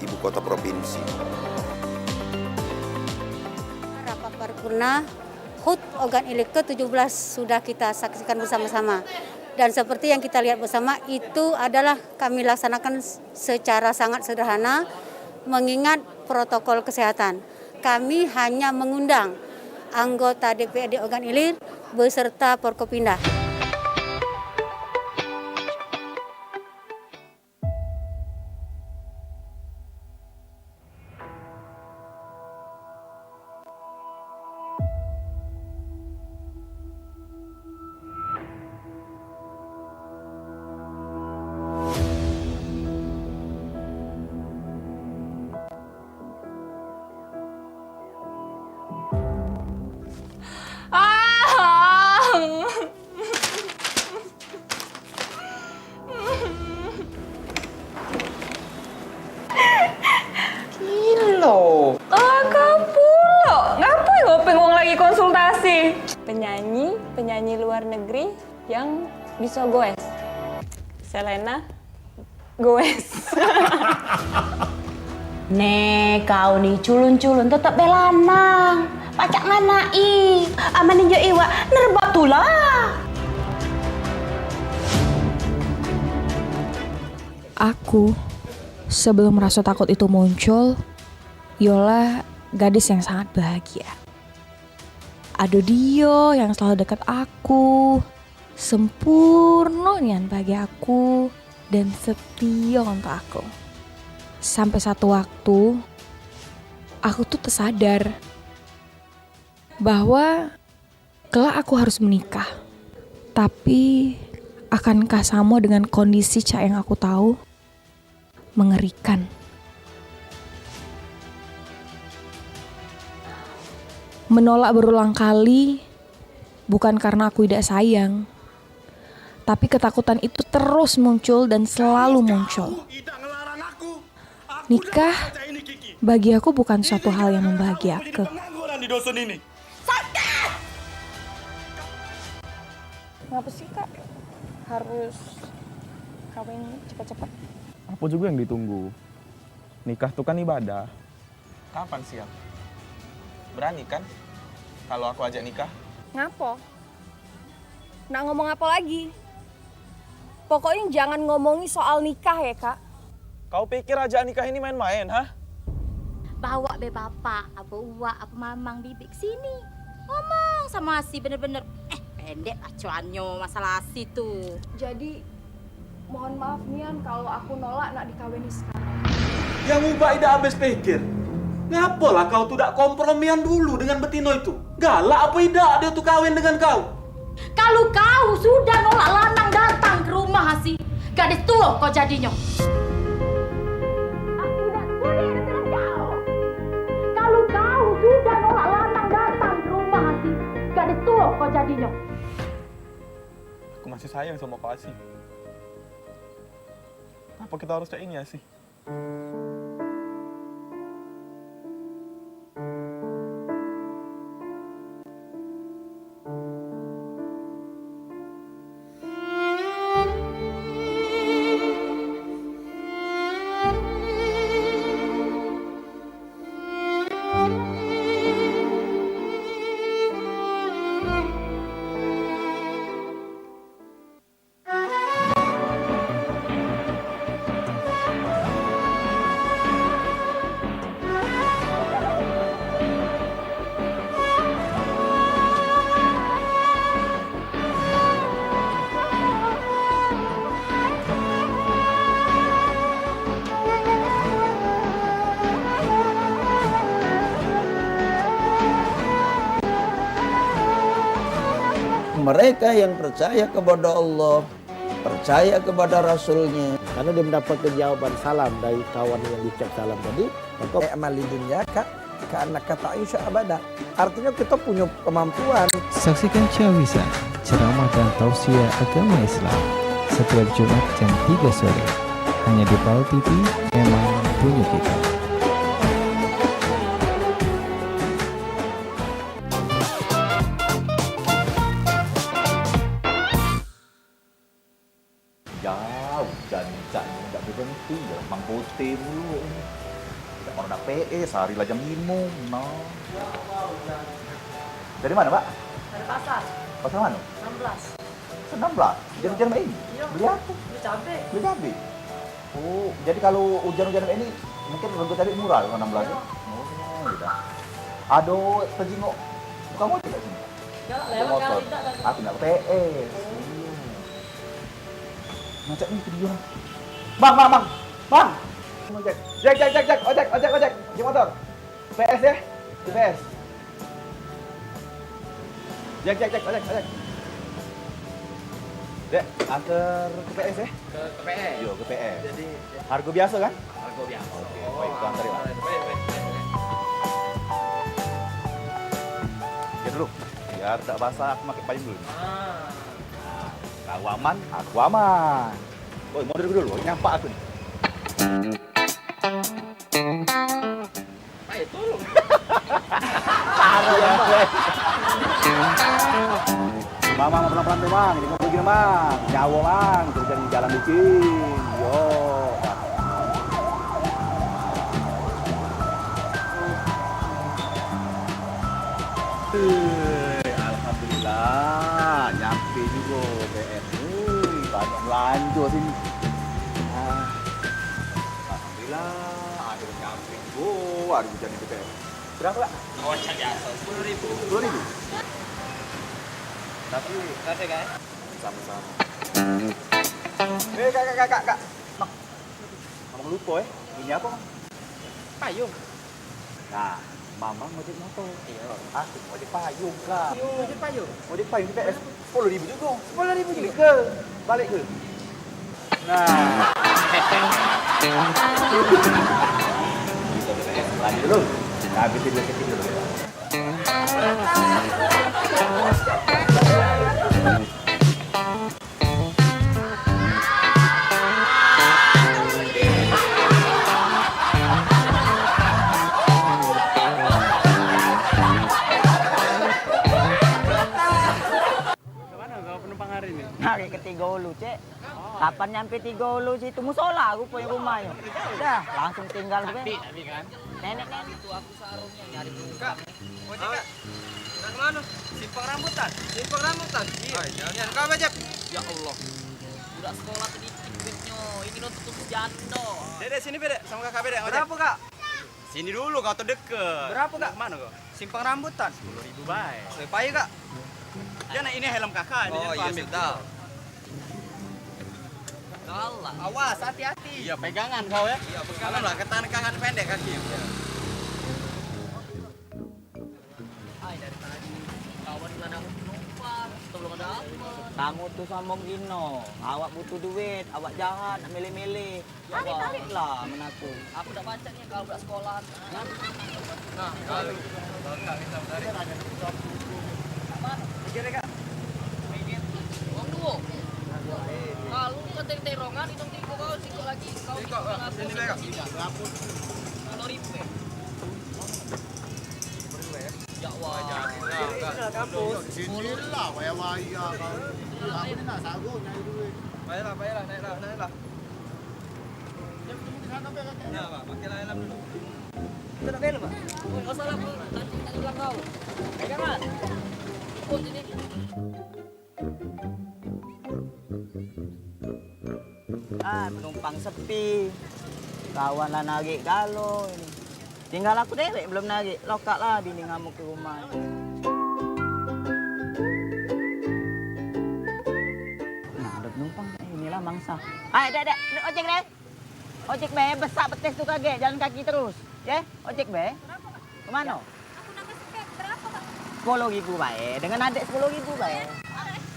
ibu kota provinsi. Rapat paripurna HUT Ogan Ilir ke-17 sudah kita saksikan bersama-sama. Dan seperti yang kita lihat bersama, itu adalah kami laksanakan secara sangat sederhana, mengingat protokol kesehatan. Kami hanya mengundang anggota DPRD Ogan Ilir beserta Forkopimda. Kilo. Kapulo. Ngapain ngopeng wong lagi konsultasi? Penyanyi luar negeri yang bisa goes. Selena goes. Kau nih culun-culun tetap belanang. Pacak nganai. Amanin jo iwa nerbak tulah. Aku, sebelum rasa takut itu muncul, Yola gadis yang sangat bahagia. Ada dia yang selalu dekat aku, sempurna nian bagi aku, dan setia untuk aku. Sampai satu waktu, aku tuh tersadar bahwa kelak aku harus menikah. Tapi akankah sama dengan kondisi Cak yang aku tahu? Mengerikan. Menolak berulang kali bukan karena aku tidak sayang, tapi ketakutan itu terus muncul dan selalu muncul. Nikah bagi aku bukan suatu hal yang membahagiakan. Di dosen ini. Ngapa sih Kak? Harus kawin cepat-cepat. Apa juga yang ditunggu? Nikah tuh kan ibadah. Kapan siap? Berani kan? Kalau aku ajak nikah? Ngapo? Nak ngomong apa lagi? Pokoknya jangan ngomongi soal nikah ya Kak. Kau pikir ajak nikah ini main-main, hah? Bawa be bapak, apa uak, apa mamang bibik sini. Ngomong sama si bener-bener. Pendek acuannya masalah si tuh. Jadi mohon maaf Nian kalau aku nolak nak dikawini sekarang. Yang ubah ida habis pikir. Ngapalah kau tidak kompromian dulu dengan Betino itu? Galak apa tidak dia tuh kawin dengan kau? Kalau kau sudah nolak lanang datang ke rumah si gadis tua kau jadinya. Kalau kau sudah nolak lanang datang ke rumah si gadis tua kau jadinya. Aku masih sayang sama kau Asi. Apa kita harus kayak ini Asi? mereka yang percaya kepada Allah, percaya kepada Rasulnya. Karena dia mendapatkan jawaban salam dari kawan yang diucap salam tadi, maka amal dunia karena kata Aisyah abada. Artinya kita punya kemampuan. Saksikan Ciawisa, ceramah dan tausiah agama Islam setiap Jumat jam 3 sore hanya di PAL TV. Memang punya kita. Jauh, jangan nggak berhenti, ya Mang Putih mulu. Tidak orang nak PE, sehari lah jam 5. No. Dari mana, Pak? Dari pasar. Pasar mana? 16. 16? Hujan-hujan ini? Iya. Beli apa? Beli cabai. Beli cabai? Oh, jadi kalau hujan-hujan ini mungkin harga cabai murah kalau 16 ya? Oh, gitu. Aduh, terjenguk. Kamu tidak sini? Ya, lewat kali tak. Aku nak PS. Ngajak nih video. Bang. Ojek. Jeng motor. PS ya? PS. Ojek. Dek, antar ke PS ya? Ke PS. Yo, ke PS. Jadi harga biasa kan? harga biasa. Oke, baik, itu antar ya. Ya dulu, biar tak basah aku pakai payung dulu. Kau aman, aku aman. Woi, mau dulu, nyampak aku nih. Ayo tolong. Parah ya, Bang, pelan-pelan deh, Bang. Ini mobil gini, Bang. Nyawa, Bang. Terus jadi jalan licin. Yo. Alhamdulillah, nyampe juga BM. Banyak lanjut sini. Alhamdulillah, akhirnya nyampe juga. Ada hujan di BM. Berapa, Kak? Kocak biasa, 10.000. 10.000? Tapi, Kasih kan? sama-sama. Kak. Mak, kamu lupa ya? Ini apa, Mang? Payung. Nah, Mamang ojek motor. Iya. Aku ojek payung, Kak. Ojek payung. Ojek payung di PS 10.000 juga. 10.000 juga. Ke, balik ke. Nah. Lanjut dulu. Habisin dulu kecil dulu. Hari ketiga ulu, Cek. Kapan nyampe tiga ulu situ musola aku punya rumahnya. Udah, langsung tinggal gue. Tapi kan. Nenek itu aku sarungnya nyari buka. Ojek, Kak. Nang mana? Simpang rambutan. Iya. Jangan kau aja. Ya Allah. Udah sekolah tadi duitnya, ini untuk jando. Dede sini bede sama kakak bede. Berapa, Kak? Sini dulu kau deket. Berapa, Kak? Mana kau? Simpang rambutan. 10.000 baik. Sepai, Kak. Jangan ini helm kakak. Oh iya sudah. Kalah. Awas, hati-hati. Iya, pegangan kau ya. Iya, pegangan lah. Ketangan pendek kaki. Ay, dari tadi kawan bilang aku numpang, belum ada apa. Kamu tuh sombong gino. Awak butuh duit, awak jahat, nak milih-milih. Tarik lah menaku. Aku udah baca nih kalau udah sekolah. Nah, kalau kita dari Pikir Kak. Uang dulu. Kalau ke terongan itu tiko kau tiko lagi. Kau tiko sini Kak. 10.000. Ya Allah. Jangan kampus. Sini lah, waya-waya kau. Aku ni nak sagu nyari duit. Baiklah, naiklah. Nah, Pak, pakai helm dulu. Kita nak helm, Pak? Enggak salah, Pak. Nanti tak hilang kau. Pegang, Pak. Ikut sini. Penumpang sepi. Kawan lah nagih galo ini. Tinggal aku derek belum nagih. Lokak lah bini ngamuk ke rumah. Nah, ada penumpang. Inilah mangsa. Hai, dek. Ojek, dek. Ojek be, besar betes tuh kaget. Jalan kaki terus. Ya, ojek be. Kemana? Aku nak kasih berapa, Pak? 10.000 baik. Dengan adik 10.000 baik.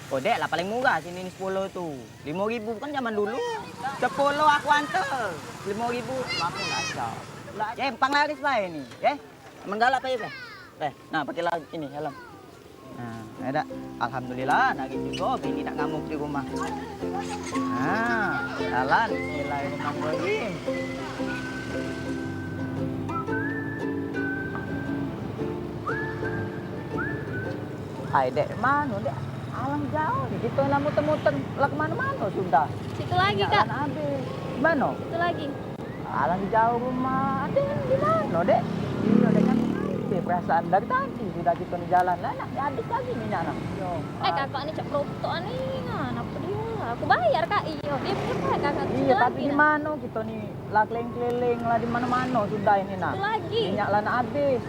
Oh dek lah paling murah sini 10 tu. 5.000 kan zaman dulu. 10 aku antar. 5.000 aku nggak ada. Empang laris bae ni. Menggalak pakai nah pakai lagi ini helm. Nah, ada. Alhamdulillah nak gitu bini tak ngamuk di rumah. Nah, jalan bismillahirrahmanirrahim. Hai dek, mana dek? Alang jauh nih, kita nak muter-muter lah kemana-mana sudah. Situ lagi kak. Habis. Mana? Situ lagi. Alang jauh rumah. Ada di mana dek? Iya dek kan. Perasaan dari tadi sudah kita nih jalan lah. Nak habis lagi nih anak. Kakak ini cek proto nih, apa dia lah? Aku bayar kak, iya. Dia punya kakak. Iya tapi di mana kita nih lah keliling-keliling lah di mana-mana sudah ini nak. Situ lagi. Minyak lah nak habis.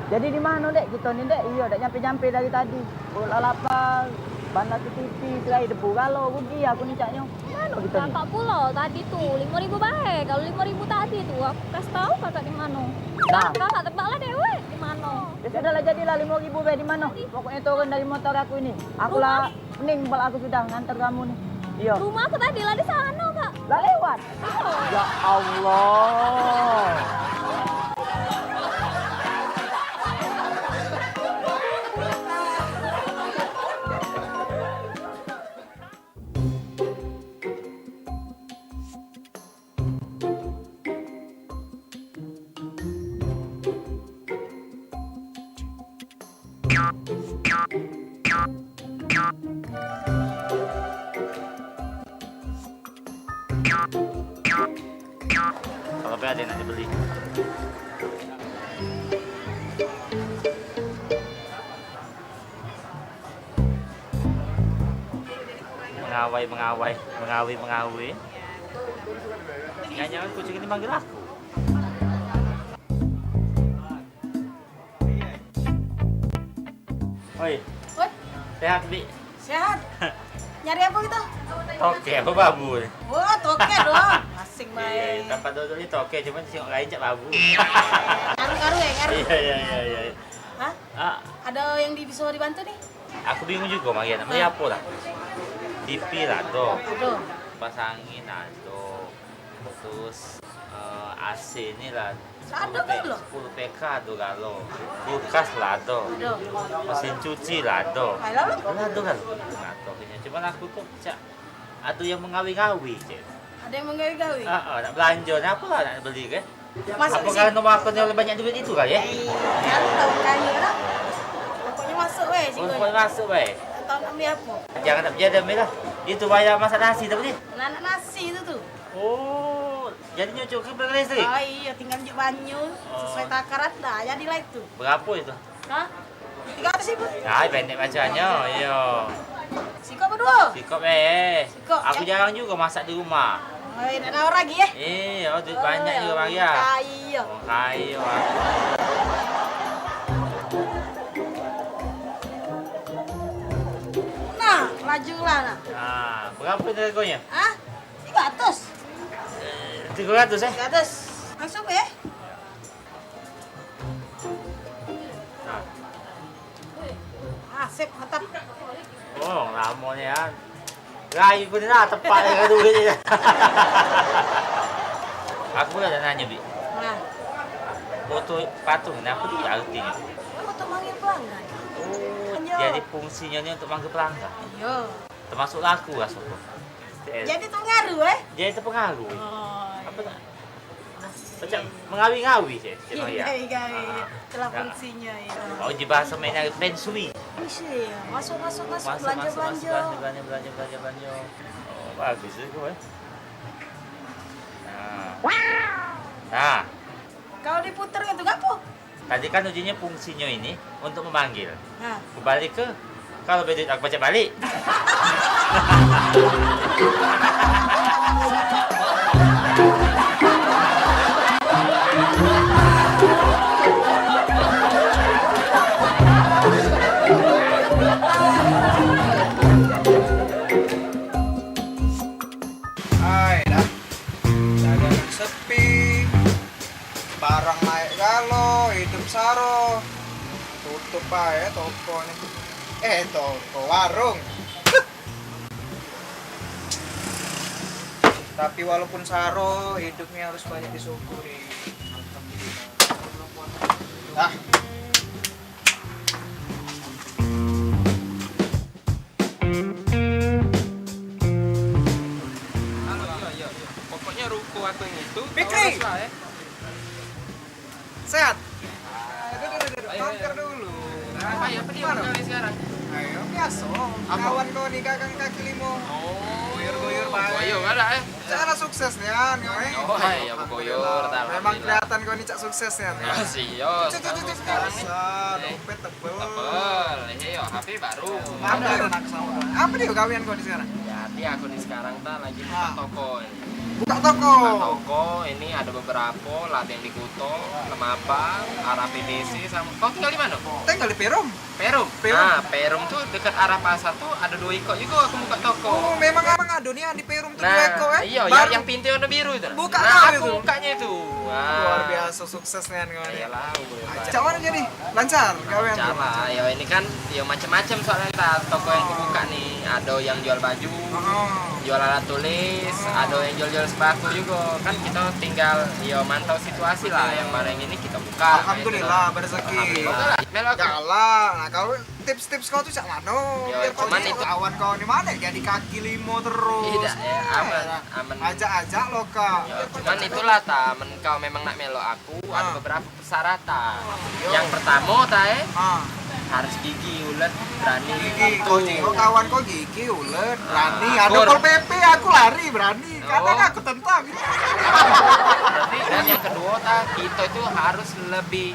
Jadi di mana dek kita nih dek? Iya dek nyampe-nyampe dari tadi. Bola lapar, bandar ke TV, serai debu kalau rugi aku nih caknya. Mana kita nih? Kakak pulau tadi tuh 5.000 baik. Kalau 5.000 tadi tuh aku kasih tahu kakak di mana. Nah, kakak tebak lah dewe di mana. Ya sudahlah jadilah 5.000 baik di mana? Pokoknya turun dari motor aku ini. Aku lah pening bal aku sudah nganter kamu nih. Iya. Rumah aku tadi lah di sana kak. Lah lewat. Ya Allah. Kalau ada yang nanti beli. Mengawi. Jangan kucing ini manggil aku. Oi. Sehat, Bi? Sehat. Nyari apa gitu? Toke apa babu? Wah, toke dong. Asing Iya, baik. tempat dulu ini toke, cuman si lain cak babu. Ngaruh ya, ngaruh. Iya. Hah? Ada yang bisa dibantu nih? Aku bingung juga, Mariana. Beli apa lah? TV lah, tuh. Aduh. Pasangin aduh. Terus AC ini lah. Ada kan lo? 10 PK tuh kalau. Kulkas lah tuh. Aduh. Mesin cuci lah tuh. Lalu? Aduh kan. Cuman aku kok cak ada yang mengawi-ngawi, Cek. Ada yang menggawi-gawi? Nak belanja, apa lah nak beli kan? Masuk apa di kalau nomor akunnya oleh banyak duit itu kali ya? Iya, tahu kaya dah. Pokoknya masuk weh, sih. Pokoknya masuk weh. Tahu nak beli apa? Jangan tak berjaya demi lah. Itu bayar masak nasi tak boleh? Anak nasi itu tuh. Oh, jadi nyucuk ke listrik? Oh iya, tinggal nyucuk banyu sesuai takaran dah, jadilah itu. Berapa itu? Hah? 300.000. Nah, pendek macamnya, iya. Sikop berdua? Sikop Sikop, aku jarang juga masak di rumah. Oh, nak nawar lagi ya? Iya, duit banyak juga Maria. Kaya. Oh, kaya. Nah, lajulah nak. Nah, berapa itu harganya? Hah? 300. 300 ya? 300. Langsung ya? Sip, mantap. Oh, lamanya ya. Lagi ko din na, tepat ya duit niya. Aku udah nanya, Bi. Nah. Foto patung, apa dia artinya? Foto manggil pelanggan. Oh, jadi fungsinya ini untuk manggil pelanggan. Iya. Termasuk laku lah, Soto. Jadi terpengaruh Jadi terpengaruh. Oh. Apa tak? Macam mengawi-ngawi sih. Iya, itulah fungsinya ya. Oh, di bahasa mainnya feng shui. Iya, masuk belanja. Oh, bagus itu kan. Nah. Kalau diputer gitu gapo? Tadi kan ujinya fungsinya ini untuk memanggil. Nah. Kembali ke kalau beda aku baca balik. Hai dah, dagangan sepi, barang naik galo, hidup saro, tutup aja toko nih. Toko warung. Tapi walaupun saro, hidupnya harus banyak disyukuri. Ah. Pokoknya ruko aku yang itu. Fikri! Sehat? Duduk. Mampir dulu. Ayo, apa dia kali sekarang? Ayo, biasa. Kawan kau nikah kan kaki limo. Goyor-goyor baik. Goyor ada ya? Cara suksesnya, nih. Oh iya, goyor. Memang kelihatan kau nih cak suksesnya. Siap. Sekarang nih. Dompet tebel. Tebel. Iya, HP baru. Apa dia gawean kau di sekarang? Jadi aku nih sekarang lagi buka toko. Buka toko. Buka toko, ini ada beberapa, ada yang di Kuto, Lemapang, arah PDC sama. Kau tinggal di mana? Tinggal di Perum. Perum. Nah, Perum tuh dekat arah pasar tuh ada 2 iko juga aku buka toko. Oh, memang ada nih di Perum tuh 2 iko Iya, yang pintu warna biru itu. Buka aku itu. bukanya itu. Luar biasa suksesnya nih. Iyalah. Cak mana jadi? Lancar gawean. Lancar lah. Ya ini kan ya macam-macam soalnya toko yang dibuka nih. Ada yang jual baju, jual alat tulis, ada yang jual-jual sepatu juga. Kan kita tinggal ya mantau situasi lah. Yang barang ini kita buka. Alhamdulillah berzeki. Galak. Nah, kalau tips-tips kau tuh cak mana? Biar kau cuman itu kawan kau di mana? Jadi kaki limo terus. Tidak ya, aman. Ajak-ajak lo kak. Cuman itulah tamen kau memang nak melo aku ada beberapa persyaratan. Yang pertama harus gigi, ulet, berani. Gigi, kau kawan kau gigi, ulet, berani. Ada pol PP, aku lari berani. Kadang aku tentang. Dan yang kedua kita itu harus lebih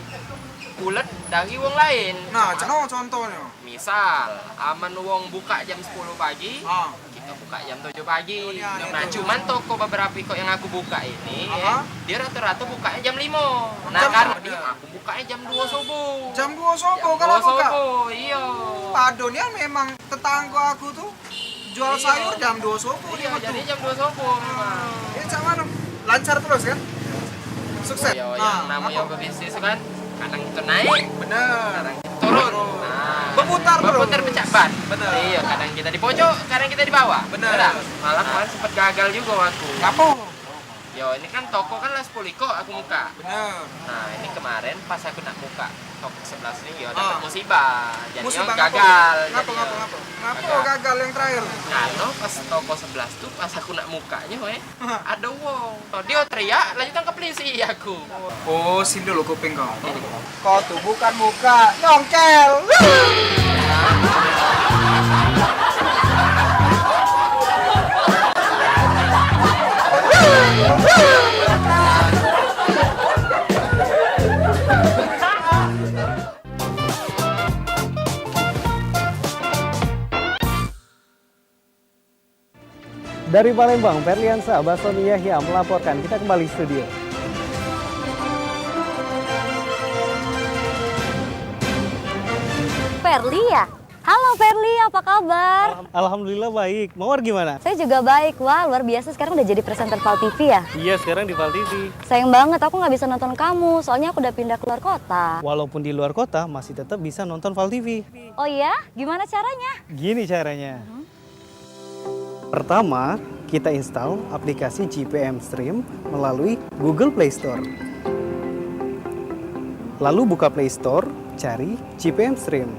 ulet dari wong lain. Nah, contohnya. Misal, aman wong buka jam 10 pagi, kita buka jam 7 pagi. Nah, cuman toko beberapa iko yang aku buka ini, dia rata-rata bukanya jam 5. Nah, karena dia aku bukanya jam 2 subuh. Jam 2 subuh kalau buka? Iya. Padahal memang tetangga aku tuh jual sayur jam 2 subuh. Iya, jadi jam 2 subuh. Ya, cak mana? Lancar terus kan? Sukses? Iya, yang namanya bisnis kan kadang itu naik, kadang turun. Nah, berputar pecah ban. Iya, kadang kita di pojok, kadang kita di bawah. Malah kemarin sempat gagal juga aku. Apa? Yo, ini kan toko kan lah 10 iko aku muka. Bener. Nah, ini kemarin pas aku nak muka toko 11 ini yo dapat musibah. Jadi musibah gagal. Ngapa gagal yang terakhir? Karena pas toko 11 tuh pas aku nak mukanya ada wong. Dia teriak lanjut tangkap polisi aku. Oh, sini dulu kuping kau. Kau tuh bukan muka, nyongkel. Dari Palembang, Ferliansa Basoni Yahya melaporkan. Kita kembali studio. Ferli ya? Halo Ferli, apa kabar? Alhamdulillah baik. Mawar gimana? Saya juga baik. Wah, luar biasa sekarang udah jadi presenter Val TV ya? Iya, sekarang di Val TV. Sayang banget aku nggak bisa nonton kamu, soalnya aku udah pindah keluar kota. Walaupun di luar kota, masih tetap bisa nonton Val TV. Oh iya? Gimana caranya? Gini caranya. Pertama, kita install aplikasi GPM Stream melalui Google Play Store. Lalu buka Play Store, cari GPM Stream.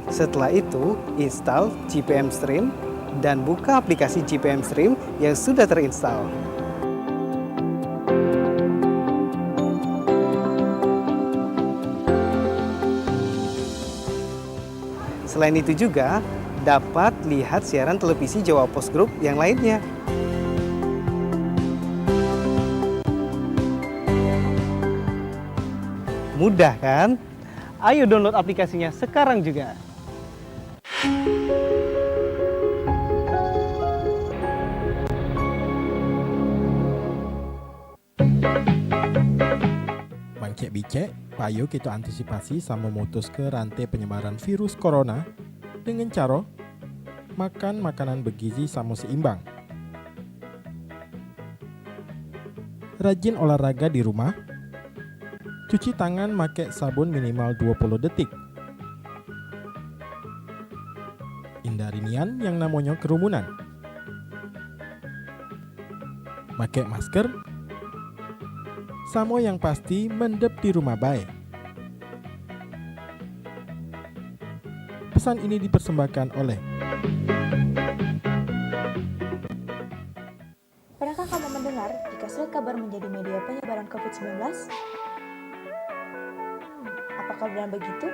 Setelah itu, install GPM Stream dan buka aplikasi GPM Stream yang sudah terinstall. Selain itu juga, dapat lihat siaran televisi Jawa Post Group yang lainnya. Mudah kan? Ayo download aplikasinya sekarang juga. Bicek, payo kita antisipasi sama memutus ke rantai penyebaran virus corona dengan cara makan makanan bergizi sama seimbang. Rajin olahraga di rumah. Cuci tangan make sabun minimal 20 detik. Hindari nian yang namanya kerumunan. Make masker. Samo yang pasti mendep di rumah baik. Pesan ini dipersembahkan oleh Pernahkah kamu mendengar jika surat kabar menjadi media penyebaran COVID-19? Apakah benar begitu?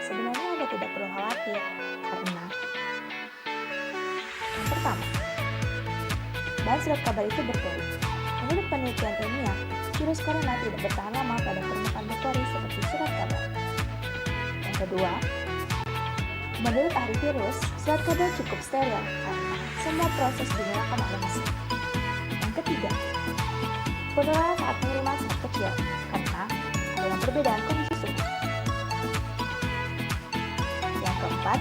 Sebenarnya Anda tidak perlu khawatir, karena yang pertama, bahan surat kabar itu berpori. Menurut penelitian ilmiah, virus corona tidak bertahan lama pada permukaan berpori seperti surat kabar. Yang kedua, menurut ahli virus, surat kabar cukup steril karena semua proses dinyalakan oleh mesin. Yang ketiga, penularan saat pengiriman sangat kecil karena ada perbedaan kondisi suhu. Yang keempat,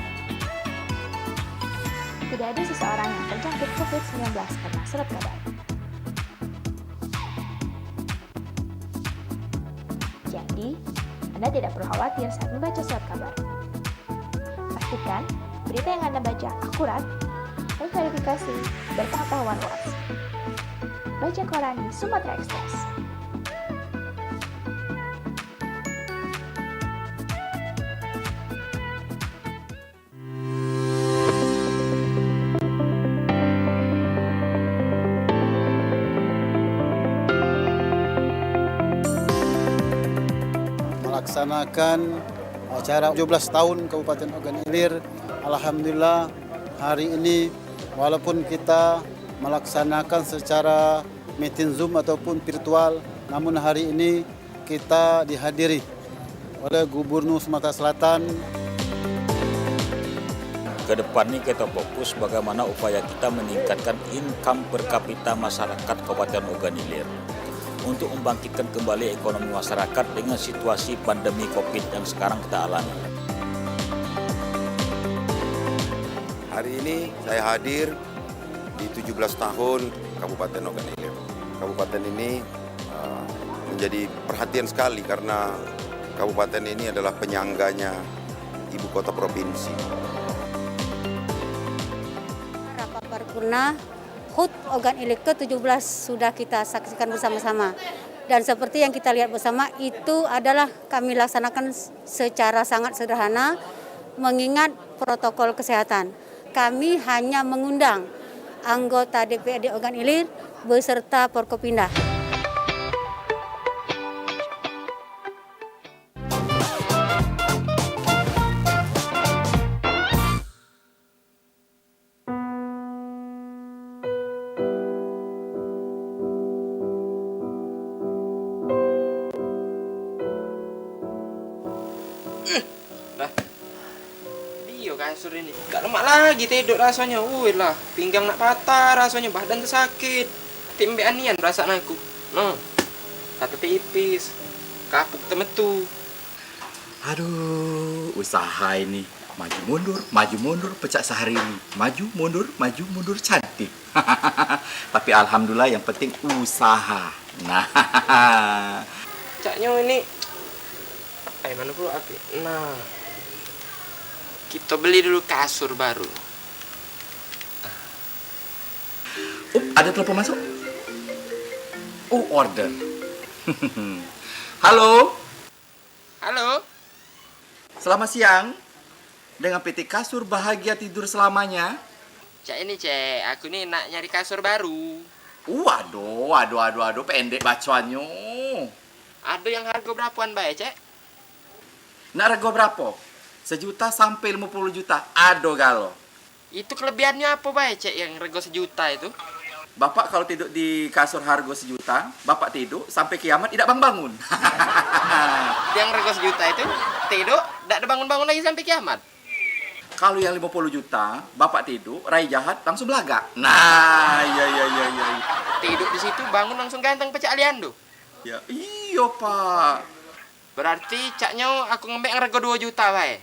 tidak ada seseorang yang terjangkit COVID-19 karena surat kabar. Jadi, Anda tidak perlu khawatir saat membaca surat kabar. Pastikan berita yang Anda baca akurat, terverifikasi, berpengetahuan luas. Baca koran di Sumatera Express. Melaksanakan acara 17 tahun Kabupaten Ogan Ilir. Alhamdulillah hari ini walaupun kita melaksanakan secara meeting Zoom ataupun virtual, namun hari ini kita dihadiri oleh Gubernur Sumatera Selatan. Kedepan ini kita fokus bagaimana upaya kita meningkatkan income per kapita masyarakat Kabupaten Ogan Ilir untuk membangkitkan kembali ekonomi masyarakat dengan situasi pandemi COVID yang sekarang kita alami. Hari ini saya hadir di 17 tahun Kabupaten Ogan Ilir. Kabupaten ini menjadi perhatian sekali karena kabupaten ini adalah penyangganya ibu kota provinsi. Rapat paripurna HUT Ogan Ilir ke-17 sudah kita saksikan bersama-sama. Dan seperti yang kita lihat bersama itu adalah kami laksanakan secara sangat sederhana mengingat protokol kesehatan. Kami hanya mengundang anggota DPRD Ogan Ilir beserta Forkopimda. Kasur ini gak lemak lagi tidur rasanya. Wih lah, pinggang nak patah rasanya, badan tersakit. Timbean nian perasaan aku. No, satu tipis, kapuk temetu. Aduh, usaha ini maju mundur pecah sehari ini. Maju mundur cantik. Tapi alhamdulillah yang penting usaha. Nah, Caknya ini, mana pula api? Nah, kita beli dulu kasur baru. Ada telepon masuk? Order. Halo. Halo. Selamat siang. Dengan PT Kasur Bahagia Tidur Selamanya. Cak ini cek, aku nih nak nyari kasur baru. Waduh, pendek bacoannya. Ada yang harga berapaan baik cek? Nak harga berapa? 1 juta sampai 50 juta. Ado galo. Itu kelebihannya apa baik cek yang harga 1 juta itu? Bapak kalau tidur di kasur harga 1 juta, Bapak tidur sampai kiamat tidak bangun-bangun. Yang harga 1 juta itu tidur tidak ada bangun-bangun lagi sampai kiamat. Kalau yang 50 juta, Bapak tidur, rai jahat langsung belaga. Nah, iya. Tidur di situ bangun langsung ganteng pecah aliando. Ya, iya Pak. Berarti caknya aku ngambil yang harga 2 juta baik.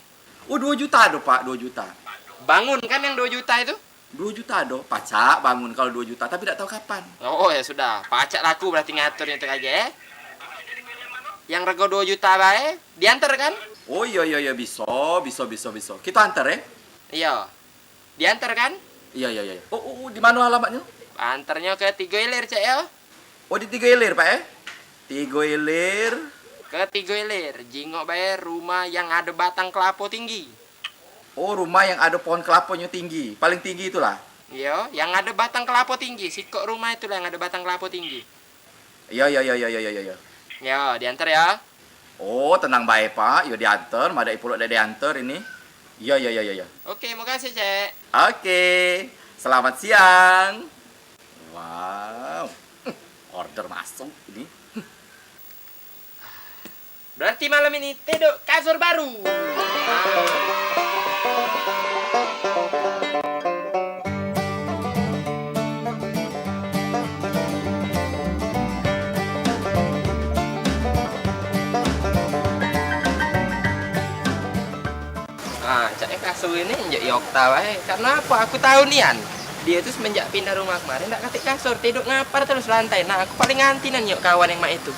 2 juta ada Pak, 2 juta. Bangun kan yang 2 juta itu? 2 juta do. Pacak bangun kalau 2 juta tapi tidak tahu kapan. Oh ya sudah, pacak laku berarti ngaturnya itu aja ya. Yang rego 2 juta bae, diantar kan? Oh iya bisa. Kita antar ya? Iya. Diantar kan? Iya. Oh, di mana alamatnya? Antarnya ke Tiga Ilir, Cek ya. Oh, di Tiga Ilir, Pak ya? Tiga Ilir. Ke Tiga Ilir, jingok bae rumah yang ada batang kelapa tinggi. Oh, rumah yang ada pohon kelapanya tinggi. Paling tinggi itulah. Iya, yang ada batang kelapa tinggi. Sikok rumah itulah yang ada batang kelapa tinggi. Iya. Ya, diantar ya. Oh, tenang baik, Pak. Yo diantar, madai pulak dari diantar ini. Iya. Oke, makasih, Cek. Oke. Selamat siang. Wow. Order masuk ini. Berarti malam ini Tedo kasur baru. Cak kasur ini njok Yokta wae. Karena apa? Aku tahu nian. Dia itu semenjak pindah rumah kemarin ndak katik kasur, tidur ngapar terus lantai. Nah, aku paling ngantinan yuk kawan yang mak itu.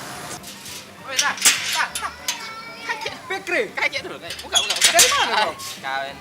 Oi, tak. Fikri, kaget dulu. Buka. Dari mana kau? Kawan.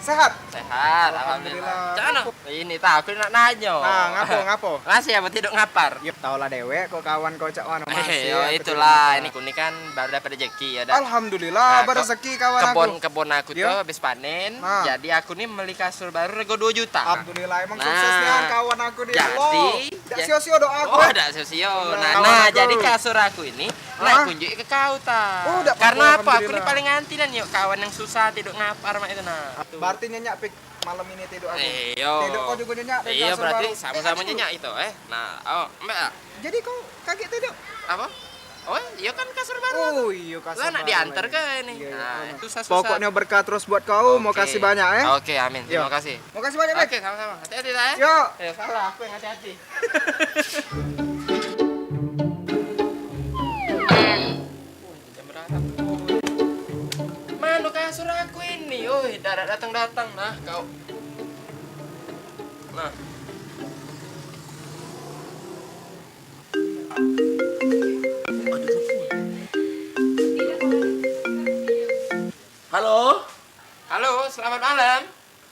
Sehat? Sehat, alhamdulillah. Cana? Ini tak aku nak nanya. Nah, ngapo? Masih apa tidur ngapar? Yep, tau lah dewek kok kawan kau cak mana masih. Itulah, ini kan baru dapat rezeki ya. Alhamdulillah, baru rezeki kawan aku. Kebun aku tuh habis panen. Jadi aku nih beli kasur baru rego 2 juta. Alhamdulillah, emang suksesnya kawan aku dia. Jadi, dak sio-sio doa aku. Oh, dak sio-sio. Nah, jadi kasur aku ini nak kunjuk ke kau ta. Karena apa? Aku ini paling ngantinan yuk kawan yang susah tidur ngapar mak itu nah. Berarti nyenyak pik malam ini tidur aku. Tidur kau juga nyenyak. Iya, berarti sama-sama nyenyak itu Nah, Mbak. Jadi kau kaget tidur? Apa? Oh, iya kan kasur baru. Oh, iya kasur baru. Nak diantar ke ini. Nah, susah-susah. Pokoknya berkah terus buat kau. Mau kasih banyak ya. Oke, amin. Terima kasih. Mau kasih banyak, Bek. Oke, sama-sama. Hati-hati ya. Yuk. Salah aku yang hati-hati. Mana kasur aku ini? Oi, datang-datang nah kau. Nah. Halo, selamat malam.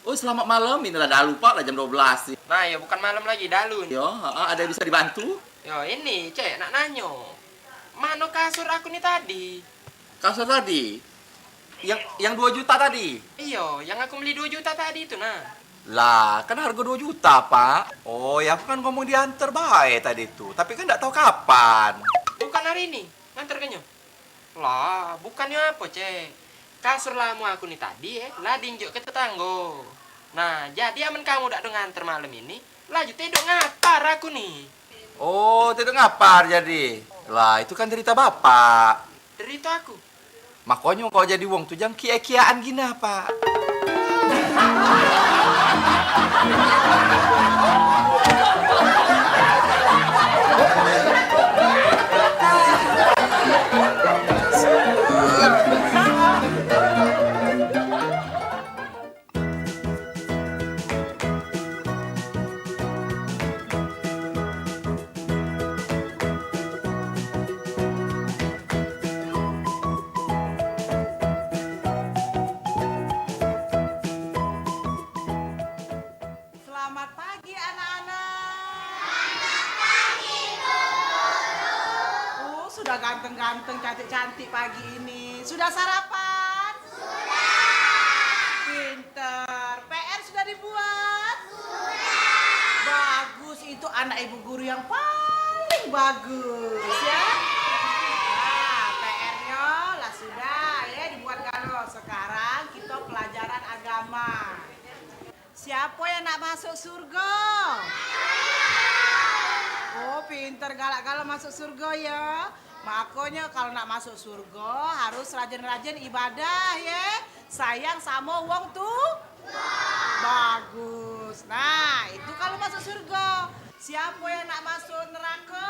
Oh, selamat malam. Ini lah dalu, Pak, lah jam 12. Nah, ya bukan malam lagi, dalu. Yo, ada yang bisa dibantu? Yo, ini, Cek, nak nanyo. Mana kasur aku nih tadi? Kasur tadi? Yang 2 juta tadi? Iya, yang aku beli 2 juta tadi itu, nah. Lah, kan harga 2 juta, Pak. Oh, ya aku kan ngomong diantar baik tadi itu. Tapi kan nggak tahu kapan. Bukan hari ini, ngantar kenyo. Lah, bukannya apa, Cek? Kasur lamu aku nih tadi lah dinjuk ke tetanggo. Nah, jadi aman kamu udah nganter malam ini, laju tidur ngapar aku nih. Oh, tidur ngapar jadi. Lah, itu kan derita Bapak. Derita aku. Makanya kau jadi wong tuh jangan kia-kiaan gini, Pak. Ganteng, cantik-cantik pagi ini. Sudah sarapan? Sudah. Pinter. PR sudah dibuat? Sudah. Bagus, itu anak ibu guru yang paling bagus ya. Nah, PR-nya lah sudah ya dibuat kalau. Sekarang kita pelajaran agama. Siapa yang nak masuk surga? Oh, pinter galak-galak masuk surga ya. Makanya kalau nak masuk surga harus rajin-rajin ibadah ya. Sayang sama wong tuh. Bagus. Nah, itu kalau masuk surga. Siapa yang nak masuk neraka?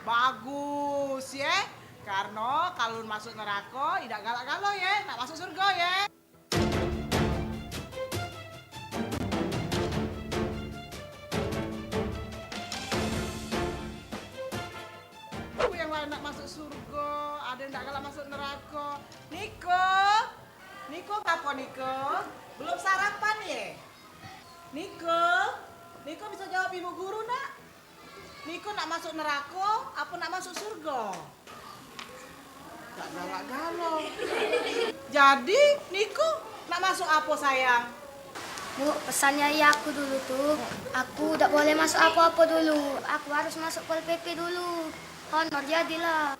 Bagus ya. Karena kalau masuk neraka tidak galak-galak ya. Nak masuk surga ya. yang lain nak masuk surga, ada yang tak galak masuk neraka. Niko, Niko apa Niko? Belum sarapan ya? Niko, Niko bisa jawab ibu guru nak? Niko nak masuk neraka, apa nak masuk surga? Gak galak-galak. Jadi Niko nak masuk apa sayang? Bu, pesannya ya aku dulu tuh, aku tidak boleh masuk apa-apa dulu. Aku harus masuk Pol PP dulu. Honor jadilah.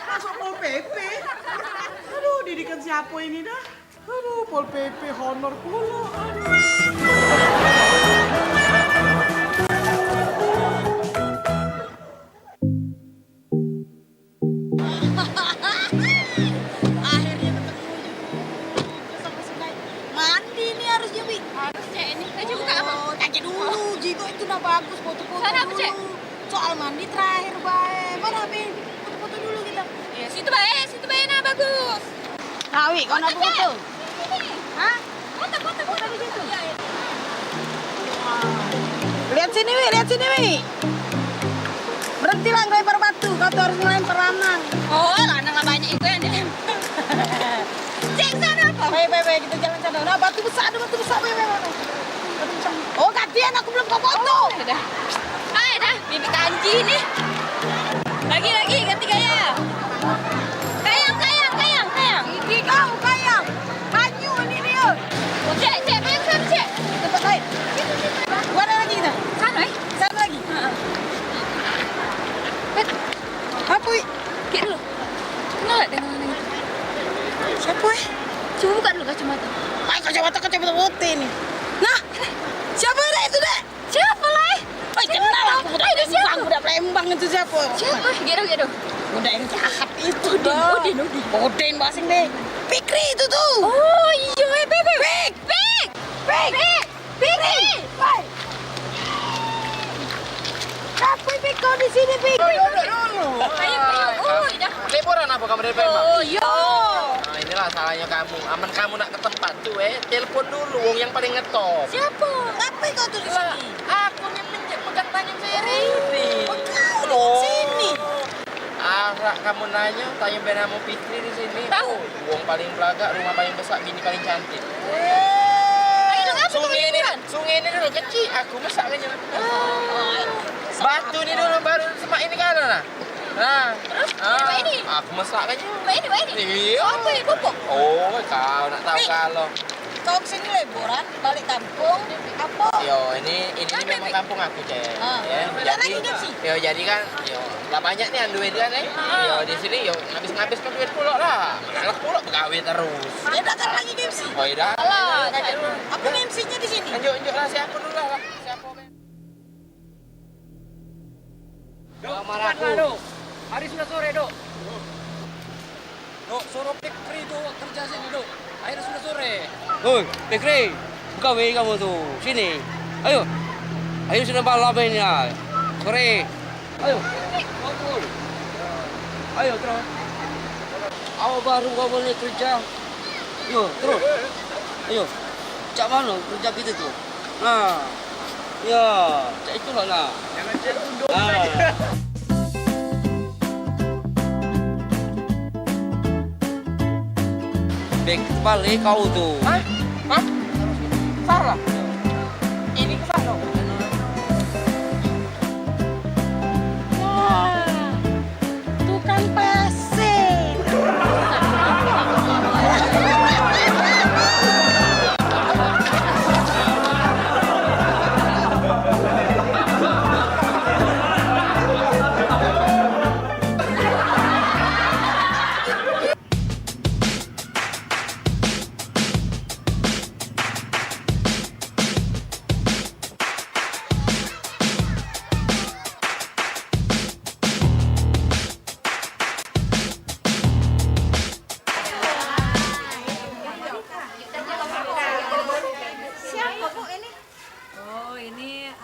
Masuk Pol PP? Aduh, didikan siapa ini dah? Aduh, Pol PP honor pula. Aduh. Bagus foto-foto dulu. Soal mandi terakhir bae. Mana HP? Foto-foto dulu kita. Ya, situ bae nah bagus. Tawi, kau nak foto? Hah? Foto di situ. Lihat sini, Wi, lihat sini, Wi. Berhentilah ngelempar batu, kau tuh harus ngelempar lanang. Oh, lanang lah banyak itu yang dilempar. Cek sana apa? Baik, kita jalan sana. Nah, batu besar, baik. Oh, gantian aku belum kau foto. Dah. Dah, bibit anji nih. Lagi, ganti gaya. Kayang. Ini kau, kayang. Banyu ini dia. Cek, kayang sana, cek. Tempat lain. Mana lagi kita? Sana lagi. Apa, Wi? Kira dulu. Kenal tak dengan orang itu? Siapa, Wi? Coba buka dulu kacamata. Kacamata putih nih. Nah, siapa itu, Dek? Siapa lah? Kenal aku udah Palembang itu siapa? Siapa? Gedo. Udah yang jahat itu dah. Odin basing deh. Fikri itu tuh. Oh iya, Fikri. Siapa kau di sini, Fikri? Ayo. Oh, dah. Liburan apa kamu dari Palembang? Oh iya. Nah, inilah salahnya kamu. Aman kamu nak ke tempat tuh, telepon dulu wong yang paling ngetop. Siapa? Ngapain kau tuh di sini? Aku yang pegang tangan Ferry. Kau di sini. Kamu nanya, tanya benamu Fikri di sini. Tahu. Wong paling belaga, rumah paling besar, bini paling cantik. Sungai ini dulu kecil, aku masaknya. Batu ini dulu baru semak ini kan nah. Terus? Ini? Aku masak aja. Ini? Iya. Apa ini? Pupuk? Oh, kau nak tahu kalau. Kau kesini liburan, balik kampung, apa? Yo, ini memang kampung aku, Cek. Jadi kan, lah banyak nih duit kan, Yo, di sini ngabis ke duit pulak lah. Anak pulak begawe terus. Ya datang lagi ke MC. Oh, iya. Apa MC-nya di sini? Lanjut lah siapa dulu lah. Siapa, Ben? Dok, hari sudah sore, Dok. Dok, suruh Fikri tuh kerja sini, Dok. Akhirnya sudah sore. Hoi, Fikri, buka WA kamu tuh. Sini. Ayo. Ayo sudah malam ini ya. Sore. Ayo. Ayo terus. Awak baru kau boleh kerja. Yo, terus. Ayo. Cak mana kerja kita tuh? Nah. Ya, cak itulah nah. Jangan cak tunduk saja. Bek balik kau tuh. Hah? Salah. Ini ke sana. Tukang pasir.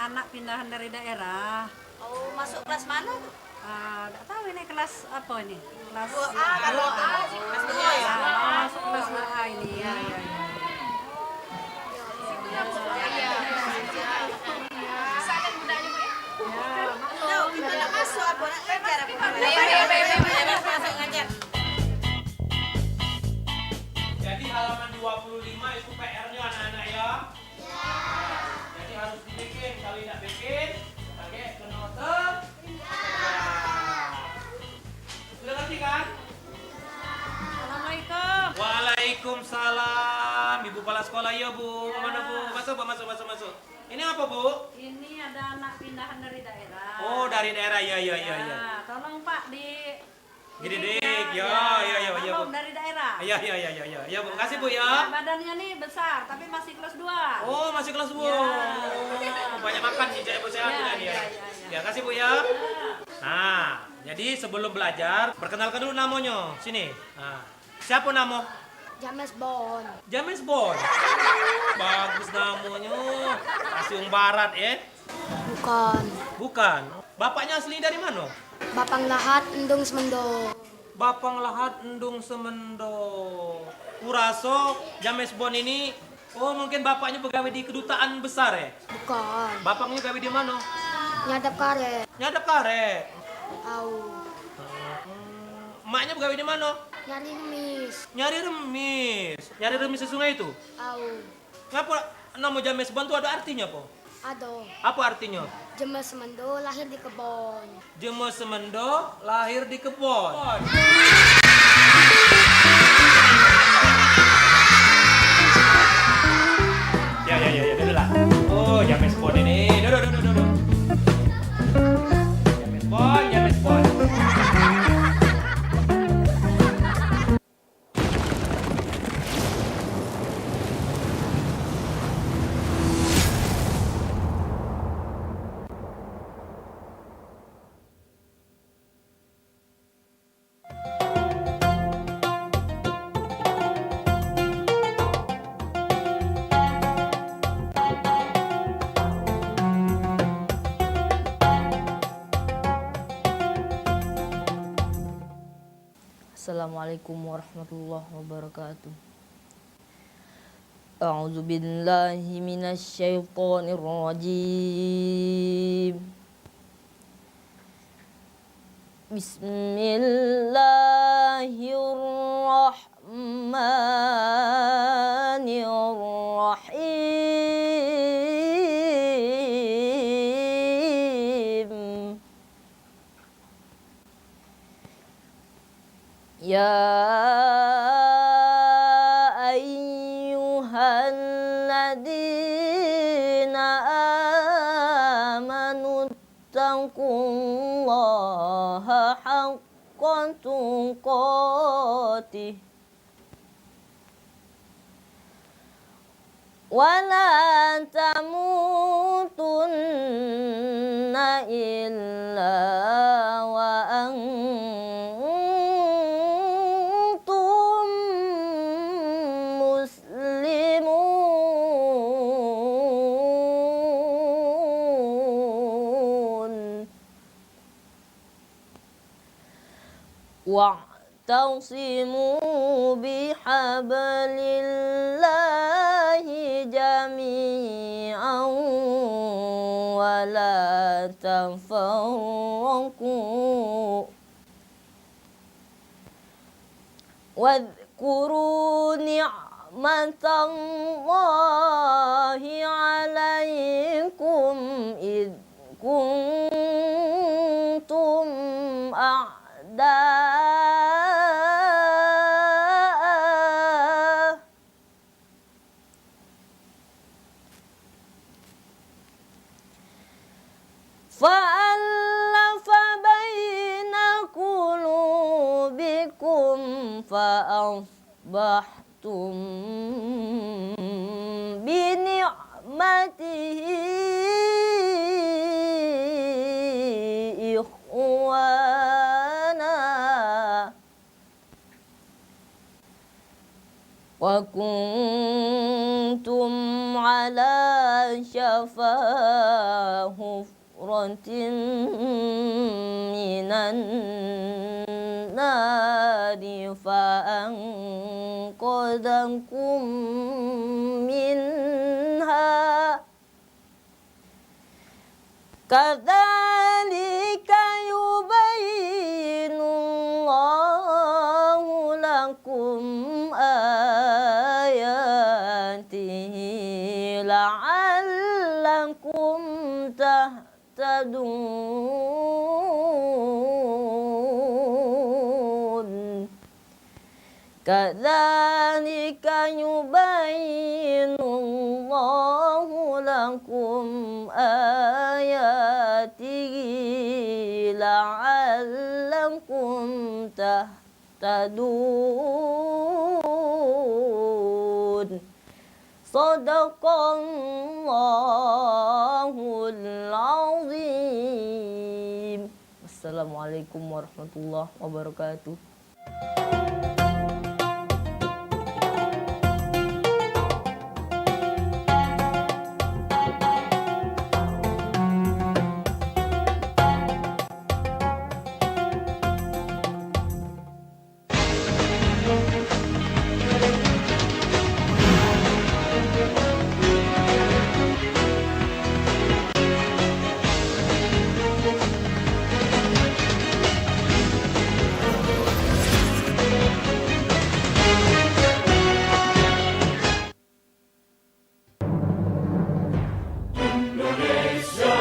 anak pindahan dari daerah. Oh, masuk kelas mana? Nggak tahu ini kelas apa ini? Kelas A, kalau A, kelas 2 ya? Masuk kelas A ini. Ya. Kita nak masuk apa nak belajar Waalaikumsalam. Ibu kepala sekolah, iya Bu. Mana Bu? Masuk. Ini apa Bu? Ini ada anak pindahan dari daerah. Oh, dari daerah, iya. Nah, tolong Pak Dididik, ya Bu. Dari daerah. Iya Bu. Kasih Bu ya. Badannya nih besar, tapi masih kelas 2. Oh, masih kelas Bu. Banyak makan nih, Ibu sehat ya. Ya, kasih Bu ya. Nah, jadi sebelum belajar, perkenalkan dulu namanya. Sini. Nah, siapa nama? James Bond. James Bond. Bagus namanya. Asiung Barat ya? Bukan. Bapaknya asli dari mana? Bapang Lahat Endung Semendo. Bapang Lahat Endung Semendo. Kuraso James Bond ini, oh mungkin bapaknya pegawai di kedutaan besar ya? Bukan. Bapaknya pegawai di mana? Nyadap karet. Nyadap karet. Au. Emaknya pegawai di mana? Nyari remis. Nyari remis di sungai itu? Au. Ngapa nama James Bond itu ada artinya po? Ado. Apa artinya? James Semendo lahir di kebon. James Semendo lahir di kebon. Ya, duduk lah. Oh, James Bond ini. Duduk. James Bond. Assalamualaikum warahmatullahi wabarakatuh. A'udzu billahi minasyaitonir rajim. Bismillahirrahmanirrahim. Ya ayyuhalladzina amanu taqullaha haqqa tuqatih wa la tamutunna illa wa wa'tasimu bihablillahi jami'an wa la tafarraqu wadhkuru ni'matallahi 'alaikum id kuntum fa'alafa baina qulubikum fa'asbahtum bi ni'matihi ikhwana wa kuntum ala syafa hufratin minan nari fa'anqadhakum minha kadzalika yubayyinullahu lakum ayatihi la'allakum tahtadun. Kadzalika yubayyinullahu lakum ayatihi la'allakum tahtadun. Sadaqallahul azim. Assalamualaikum warahmatullahi wabarakatuh. Indonesia